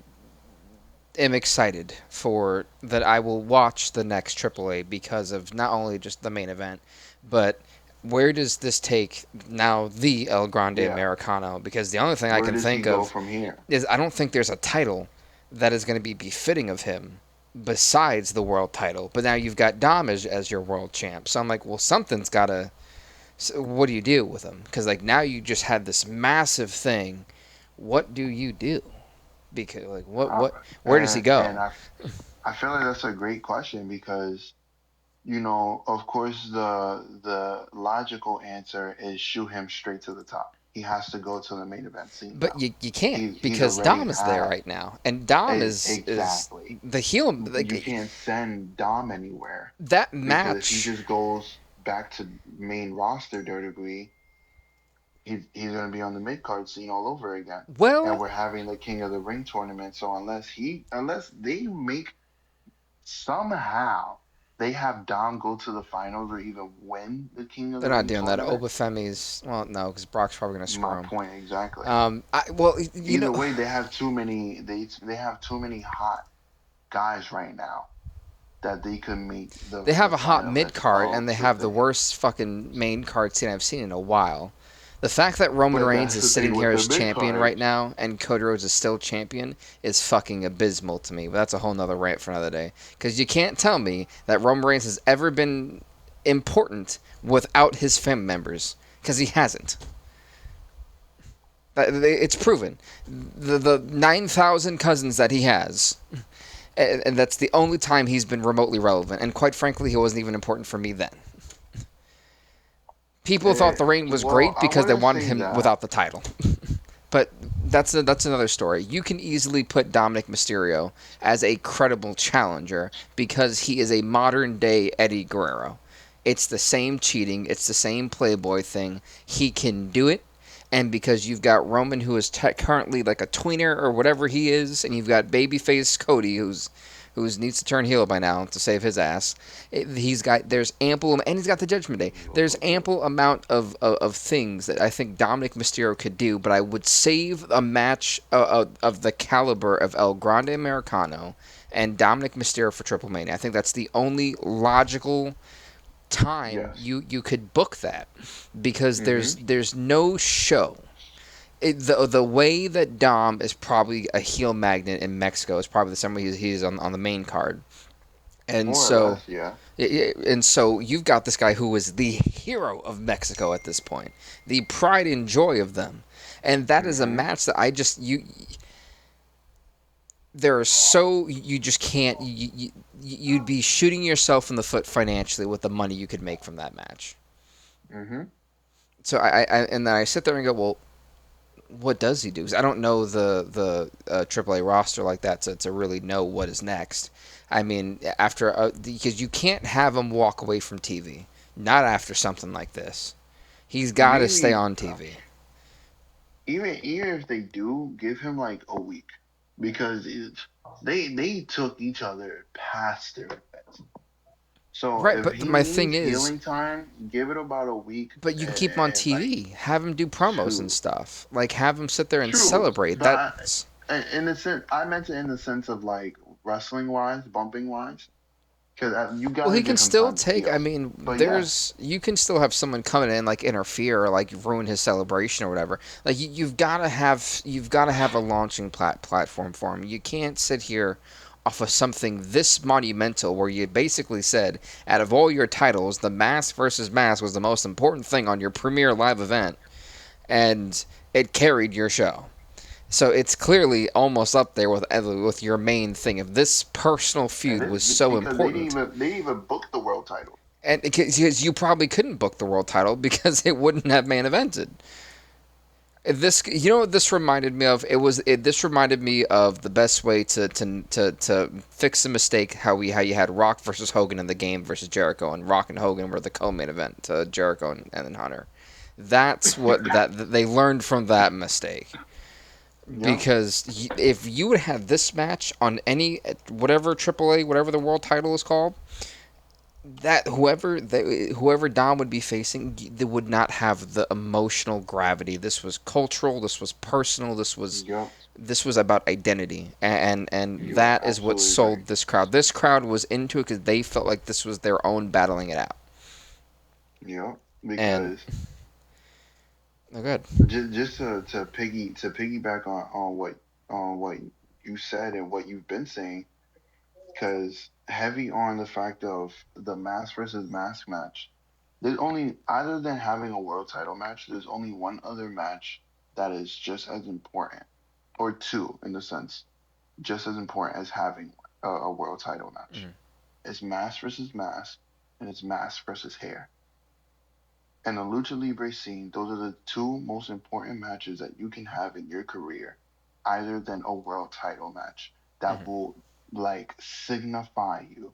am excited for that. I will watch the next AAA because of not only just the main event, but where does this take now the El Grande Yeah. Americano? Because the only thing I Where can does he think go of from here? is I don't think there's a title that is going to be befitting of him besides the world title. But now you've got Dom as your world champ. So I'm like, well, something's got to. So what do you do with him? Because like now you just had this massive thing. What do you do? Because like Uh, where does he and go? I feel like that's a great question because of course, the logical answer is shoot him straight to the top. He has to go to the main event scene But now. you can't He's because already Dom is there had right now, and Dom is exactly. the heel. You Like can't send Dom anywhere that because if he match. just goes back to main roster WWE, he's gonna be on the mid card scene all over again. And Well, we're having the King of the Ring tournament, so unless they make somehow they have Dom go to the finals or even win the King of they're the not Ring doing that. tournament, Obafemi's well, no, because Brock's probably gonna my screw him. point exactly. Well, Either way, they have too many they have too many hot guys right now that they could make they have the a hot mid finalists card, and of they the have the thing. worst fucking main card scene I've seen in a while. The fact that Roman But Reigns that's is the sitting thing here with the as mid champion right cards. now and Cody Rhodes is still champion is fucking abysmal to me. But that's a whole nother rant for another day. Because you can't tell me that Roman Reigns has ever been important without his family members. Because he hasn't. It's proven. The 9,000 cousins that he has, and that's the only time he's been remotely relevant. And quite frankly, he wasn't even important for me then. People thought the reign was Well, great I because they wouldn't wanted say him that. without the title. But that's another story. You can easily put Dominic Mysterio as a credible challenger because he is a modern day Eddie Guerrero. It's the same cheating, it's the same Playboy thing. He can do it, and because you've got Roman who is currently like a tweener or whatever he is, and you've got babyface Cody who needs to turn heel by now to save his ass. He's got there's ample and he's got the Judgment Day. There's ample amount of things that I think Dominic Mysterio could do, but I would save a match of the caliber of El Grande Americano and Dominic Mysterio for Triple Mania. I think that's the only logical time Yes. you could book that because Mm-hmm. there's no show. The way that Dom is probably a heel magnet in Mexico is probably the same way he's on the main card, and More or so less, yeah. you've got this guy who is the hero of Mexico at this point, the pride and joy of them, and that is a Mm-hmm. match that I just there are so you just can't you'd be shooting yourself in the foot financially with the money you could make from that match. Mm-hmm. So I and then I sit there and go, well, what does he do? Because I don't know the AAA roster like that to really know what is next. I mean, because you can't have him walk away from TV, not after something like this. He's got to stay Maybe on TV. even if they do give him like a week, because they took each other past their limits. So Right, if but he my thing needs is, healing time, give it about a week but you can keep him on and like TV, have him do promos and two. stuff, like have him sit there and True, celebrate. but That's in the sense I meant it in the sense of like wrestling wise, bumping wise, because you well, gotta he can give him still time to take. I heal. mean, But yes, you can still have someone coming in like interfere or like ruin his celebration or whatever. Like you've got to have a launching platform for him. You can't sit here off of something this monumental where you basically said out of all your titles, the mask versus mask was the most important thing on your premier live event, and it carried your show. So it's clearly almost up there with your main thing. If this personal it feud is was so because important, they didn't even book the world title. and because you probably couldn't book the world title because it wouldn't have main evented. This, you know what this reminded me of? This reminded me of the best way to fix a mistake. How you had Rock versus Hogan in the game versus Jericho, and Rock and Hogan were the co-main event to Jericho and then Hunter. That's what that they learned from that mistake. Yeah, Because if you would have this match on any whatever AAA, whatever the world title is called, that whoever Dom would be facing, they would not have the emotional gravity. This was cultural. This was personal. yeah, This was about identity, and you are that is what absolutely right. sold this crowd. This crowd was into it because they felt like this was their own battling it out. Yeah, And because oh, good. just to piggyback on what you said and what you've been saying, because heavy on the fact of the mask versus mask match. There's only other than having a world title match, there's only one other match that is just as important, or two in the sense, just as important as having a world title match. Mhm. It's mask versus mask, and it's mask versus hair. And the lucha libre scene, those are the two most important matches that you can have in your career, either than a world title match that Mhm. will like signify you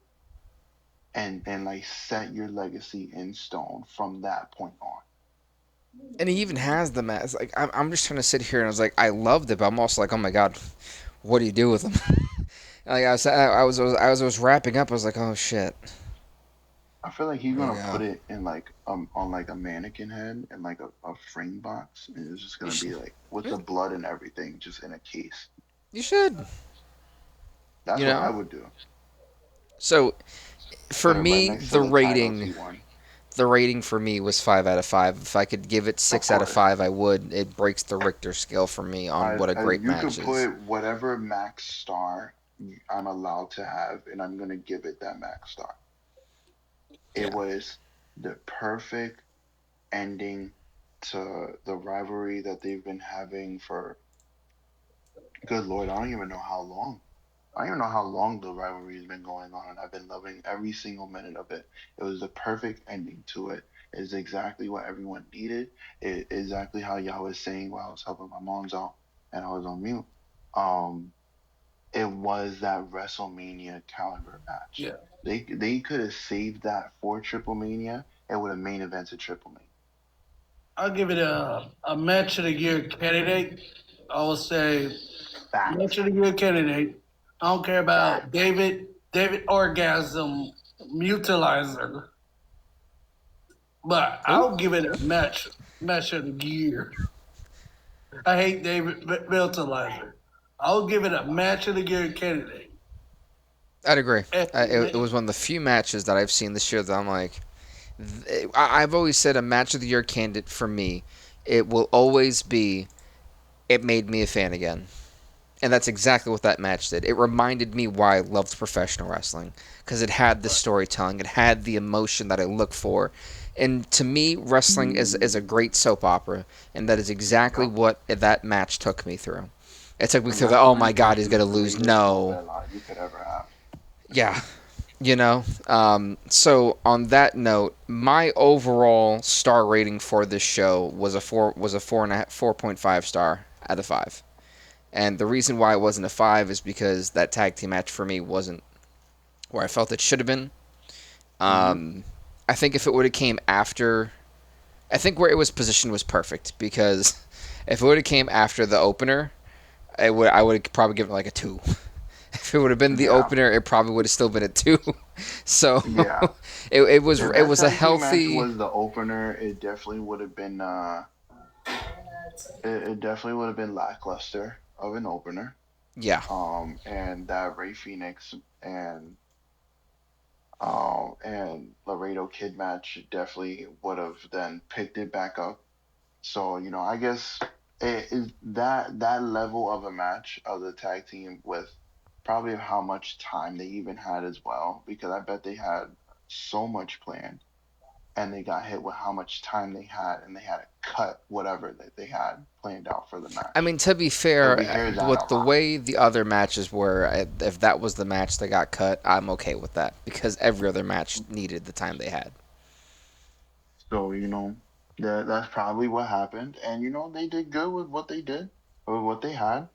and like set your legacy in stone from that point on. And he even has the mask. Like I'm just trying to sit here and I was like, I loved it, but I'm also like, oh my god, what do you do with him? Like I was wrapping up. I was like, oh shit. I feel like he's There you gonna go. put it in like on like a mannequin head and like a frame box, and it's just You gonna should. be like with the blood and everything, just in a case. You should. That's You what I know. would do. So for Put it right me, next to the the titles rating, he won. the rating for me was 5 out of 5. If I could give it Of 6 out of 5, course. I would. It breaks the Richter scale for me on what a great You match could is. put whatever max star I'm allowed to have, and I'm gonna give it that max star. It Yeah. was the perfect ending to the rivalry that they've been having for good lord, I don't even know how long. I don't even know how long the rivalry has been going on, and I've been loving every single minute of it. It was the perfect ending to it. It's exactly what everyone needed. Exactly how y'all was saying while I was helping my mom's out and I was on mute. Um, it was that WrestleMania caliber match. Yeah. They could have saved that for Triple Mania and would have main evented Triple Mania. I'll give it a match of the year candidate. I will say match Facts. of the year candidate. I don't care about Facts. David Orgasm Mutilizer, but Who? I'll give it a match of the year. I hate David Mutilizer. I'll give it a match of the year candidate. I'd agree. It Estimate. was one of the few matches that I've seen this year that I'm like, I've always said a match of the year candidate for me, it will always be, it made me a fan again. And that's exactly what that match did. It reminded me why I loved professional wrestling because it had the storytelling, it had the emotion that I look for. And to me, wrestling is a great soap opera, and that is exactly Yup. what that match took me through. It took me through the, oh Wrestling my god, he's is gonna the lose. greatest No, novella you could ever have. yeah, So on that note, my overall star rating for this show was a 4.5 star out of 5. And the reason why it wasn't a 5 is because that tag team match for me wasn't where I felt it should have been. Hmm. Um, I think if it would have came after, I think where it was positioned was perfect because if it would have came after the opener, I would have probably given it like a 2. If it would have been the Yeah. opener, it probably would have still been a 2. So Yeah. If it that was a tag team match healthy, was the opener, it definitely would have been it definitely would have been lackluster of an opener. yeah. And that Ray Phoenix and Laredo Kid match definitely would have then picked it back up. So, I guess it is that level of a match of the tag team with probably how much time they even had as well, because I bet they had so much planned and they got hit with how much time they had and they had to cut whatever that they had planned out for the I match. mean, to be Because fair, we hear that a with the lot. way the other matches were, if that was the match that got cut, I'm okay with that because every other match needed the time they had. So, that's probably what happened. And they did good with what they did, or what they had.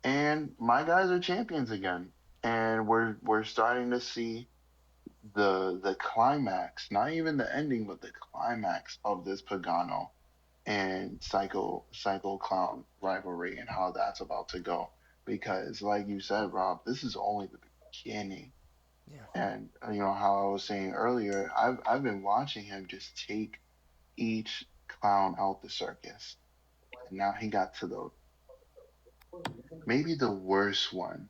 And my guys are champions again. And we're starting to see the climax, not even the ending, but the climax of this Pagano and Psycho Clown rivalry and how that's about to go. Because like you said, Rob, this is only the beginning. Yeah. And how I was saying earlier, I've been watching him just take each clown out the circus. And now he got to the maybe the worst one,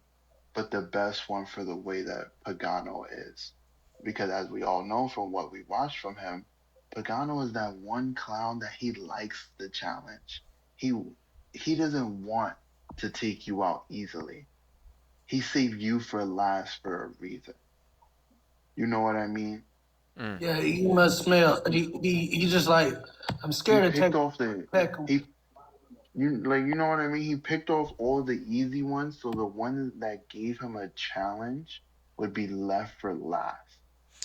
but the best one for the way that Pagano is. Because as we all know from what we watched from him, Pagano is that one clown that he likes the challenge. He he doesn't want to take you out easily. He saved you for last for a reason. You know what I mean? Mm. Yeah, he must smell. He just like I'm He scared to picked take off the peck him. he you know what I mean? He picked off all the easy ones, so the ones that gave him a challenge would be left for last.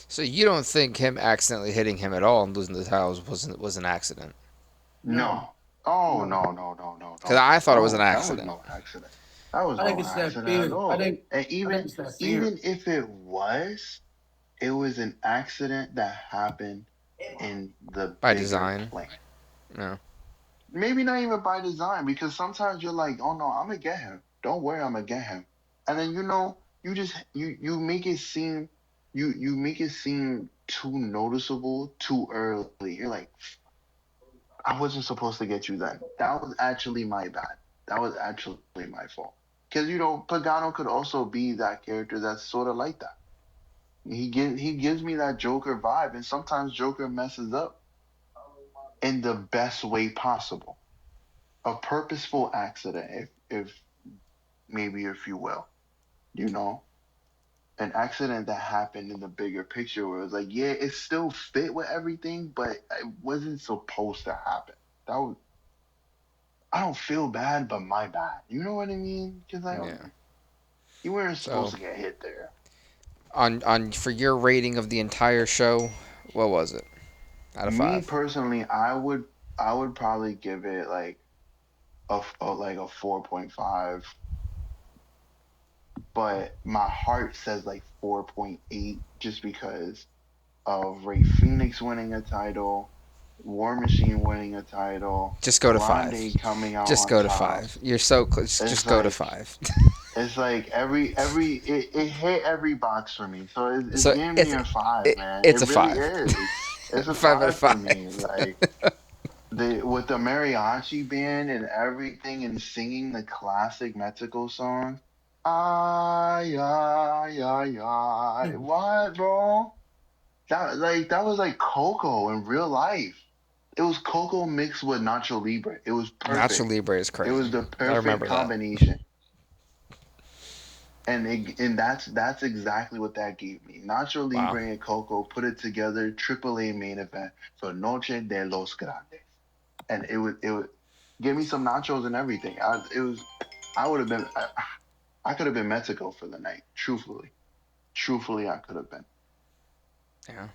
So you don't think him accidentally hitting him at all and losing the title was an accident? No, No. Oh no. no no no no Because no I thought it was an no. That was accident. no accident. That was I think no it's that accident at fear. all. And I think it's that fear. even if it was an accident that happened in the By bigger design. plan. No. Maybe not even by design, because sometimes you're like, oh no, I'm gonna get him. Don't worry, I'm gonna get him. And then you make it seem you make it seem too noticeable too early. You're like, I wasn't supposed to get you then. That was actually my bad. That was actually my fault. Because Pagano could also be that character that's sort of like that. He gives me that Joker vibe, and sometimes Joker messes up in the best way possible. A purposeful accident, if maybe if you will, you know, an accident that happened in the bigger picture where it was like, yeah, it still fit with everything, but it wasn't supposed to happen. That was I don't feel bad, but my bad. You know what I mean? Because Yeah. you weren't supposed So to get hit there. on for your rating of the entire show, what was it out of Me 5? personally, I would probably give it like a 4.5, but my heart says like 4.8 just because of Ray Phoenix winning a title, War Machine winning a title, Just go to 5. Grande coming out Just on go to top. 5. You're so close. It's Just go to like 5. it's like it hit every box for me. So it's So damn near five, man. it's It a really 5. is. It's a 5 out of five for 5. me. Like with the mariachi band and everything and singing the classic Mexico song. Ay ay ay ay. What, bro? That was like Coco in real life. It was Coco mixed with Nacho Libre. It was Nacho perfect. Libre is It was crazy. the I perfect remember that. combination. And that's exactly what that gave me. Nacho Wow. Libre and Coco put it together, AAA main event for Noche de los Grandes, and it would give me some nachos and everything. I would have been I could have been Mexico for the night. Truthfully, I could have been. Yeah.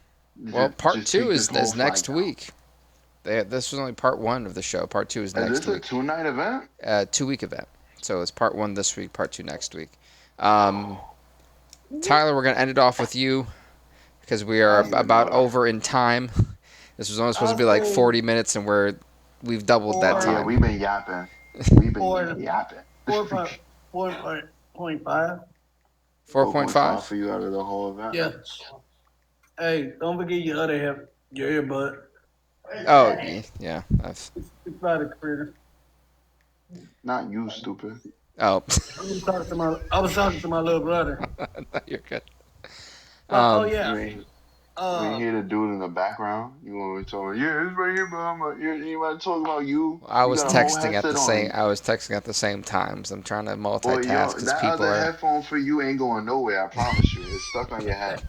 Well, part Just 2 take this whole is flight next down. week. This was only part 1 of the show. Part 2 is Is next this a week. 2 night event? 2 week event. So it's part 1 this week, part 2 next week. Um, Oh, Tyler, we're gonna end it off with you because we are I don't even about know that. over in time. This was only supposed to I'll be like say 40 minutes, and we've doubled that Oh yeah, four, time. we've been yapping. We've been four, yapping. four, four, 4.5. 4.5 4.5. for you out of the whole event. Yeah. Hey, don't forget your other half, your earbud. Oh yeah. It's about a critter. Not you, stupid. Oh, I was talking to my little brother. no, you're good. But oh Um, yeah, You ain't we ain't uh, hear the dude in the background. You want to talk? Yeah, it's right here, bro. You want to talk about you? I You was got a whole texting at the headset same. on. I was texting at the same time. So I'm trying to Well, multitask yo, because that people other are. headphone for you ain't going nowhere. I promise you. It's stuck on your head.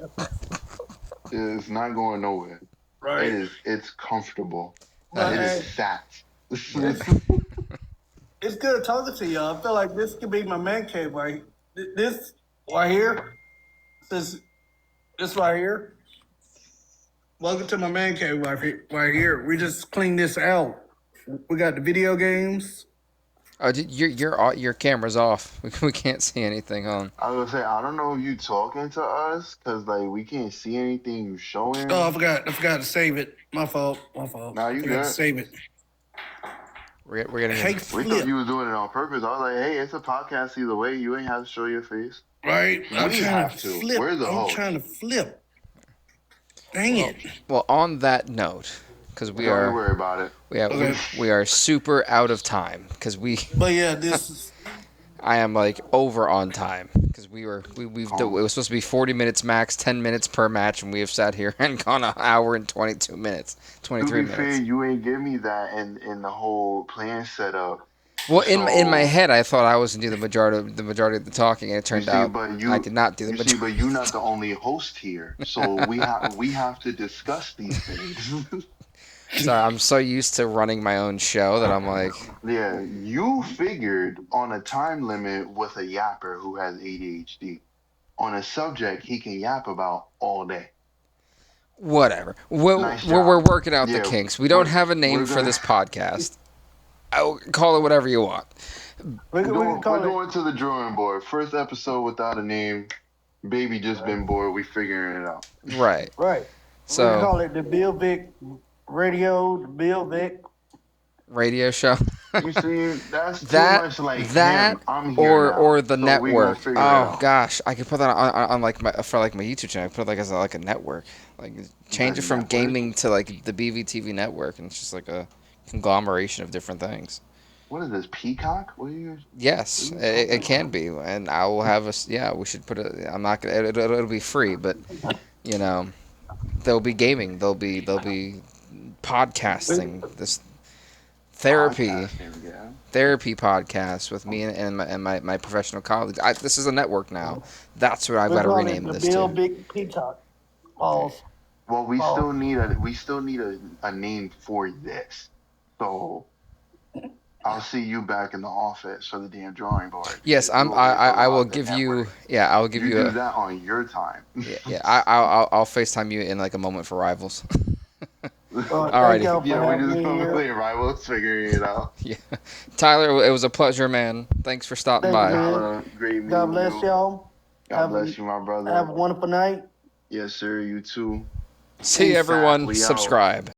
It's not going nowhere. right. It's comfortable. But It is hey, sat. Yeah. it's good talking to y'all. I feel like this could be my man cave right. This right here, this this right here. Welcome to my man cave right here. Right here. We just cleaned this out. We got the video games. Oh, your camera's off. We can't see anything on. I was gonna say, I don't know if you talking to us, cause like we can't see anything you Oh, I showing. forgot. I forgot to save it. My fault. My fault. Nah, I you forgot to good. save it. We're getting Hey, in. We thought flip. you was doing it on purpose. I was like, hey, it's a podcast either way. You ain't have to show your face. Right. I'm We trying to have to. flip. We're the I'm trying host. to flip. Dang Well, it. well. On that note, because Don't you worry about it. Okay. we are super out of time because we But yeah, this is I am like over on time because it Um, was supposed to be 40 minutes max, 10 minutes per match, and we have sat here and gone an hour and 22 minutes, to 23 be fair, minutes. you ain't give me that in the whole plan setup. Well, in my So head, I thought I was gonna do the majority of the talking, and it you turned see, out but I did not do the but majority. you're not the only host here. So we have to discuss these things. Sorry, I'm so used to running my own show that I'm like, Yeah, you figured on a time limit with a yapper who has ADHD on a subject he can yap about all day. Whatever. Nice We're job. working out the Yeah, kinks. We don't have a we're name for gonna this podcast. I'll call it whatever you want. We can we're call it. going to the drawing board. First episode without a name. Baby just been bored. We figuring it out. Right. Right. We can So, call it the Bill Vick Radio, the Bill Vick. radio show. You see, that's too that much like that him. I'm here now, or the so we gonna network. figure it Oh out. gosh, I could put that on like my for like my YouTube channel. I put it like as like a network. Like The change it from network. gaming to like the BVTV network, and it's just like a conglomeration of different things. What is this? Peacock? What Yes, are you it talking can about? be, and I will have a yeah. We should put it. I'm not gonna. It'll be free, but you know, there'll be gaming. There'll be podcasting. This therapy Podcasting, yeah. therapy podcast with me and my professional colleagues. This is a network now. That's what I've We got to call it rename the this Bill to. Vick Peacock. Pause. Well, Pause. we still need a name for this. So I'll see you back in the office for the damn drawing board Yes, because you over there talking I will about the give you. network. Yeah, I will give You you do a. that on your time. Yeah. I'll FaceTime you in like a moment for rivals. Thank Alrighty. y'all for Yeah, we're having just me gonna here. play rivals, figuring it out. Yeah, Tyler, it was a pleasure, man. Thanks for stopping Thank you, by. man. Great God meeting bless you. y'all. God Have bless a, you, my brother. have a wonderful night. Yes, sir. You too. See Peace. everyone. We out. Subscribe.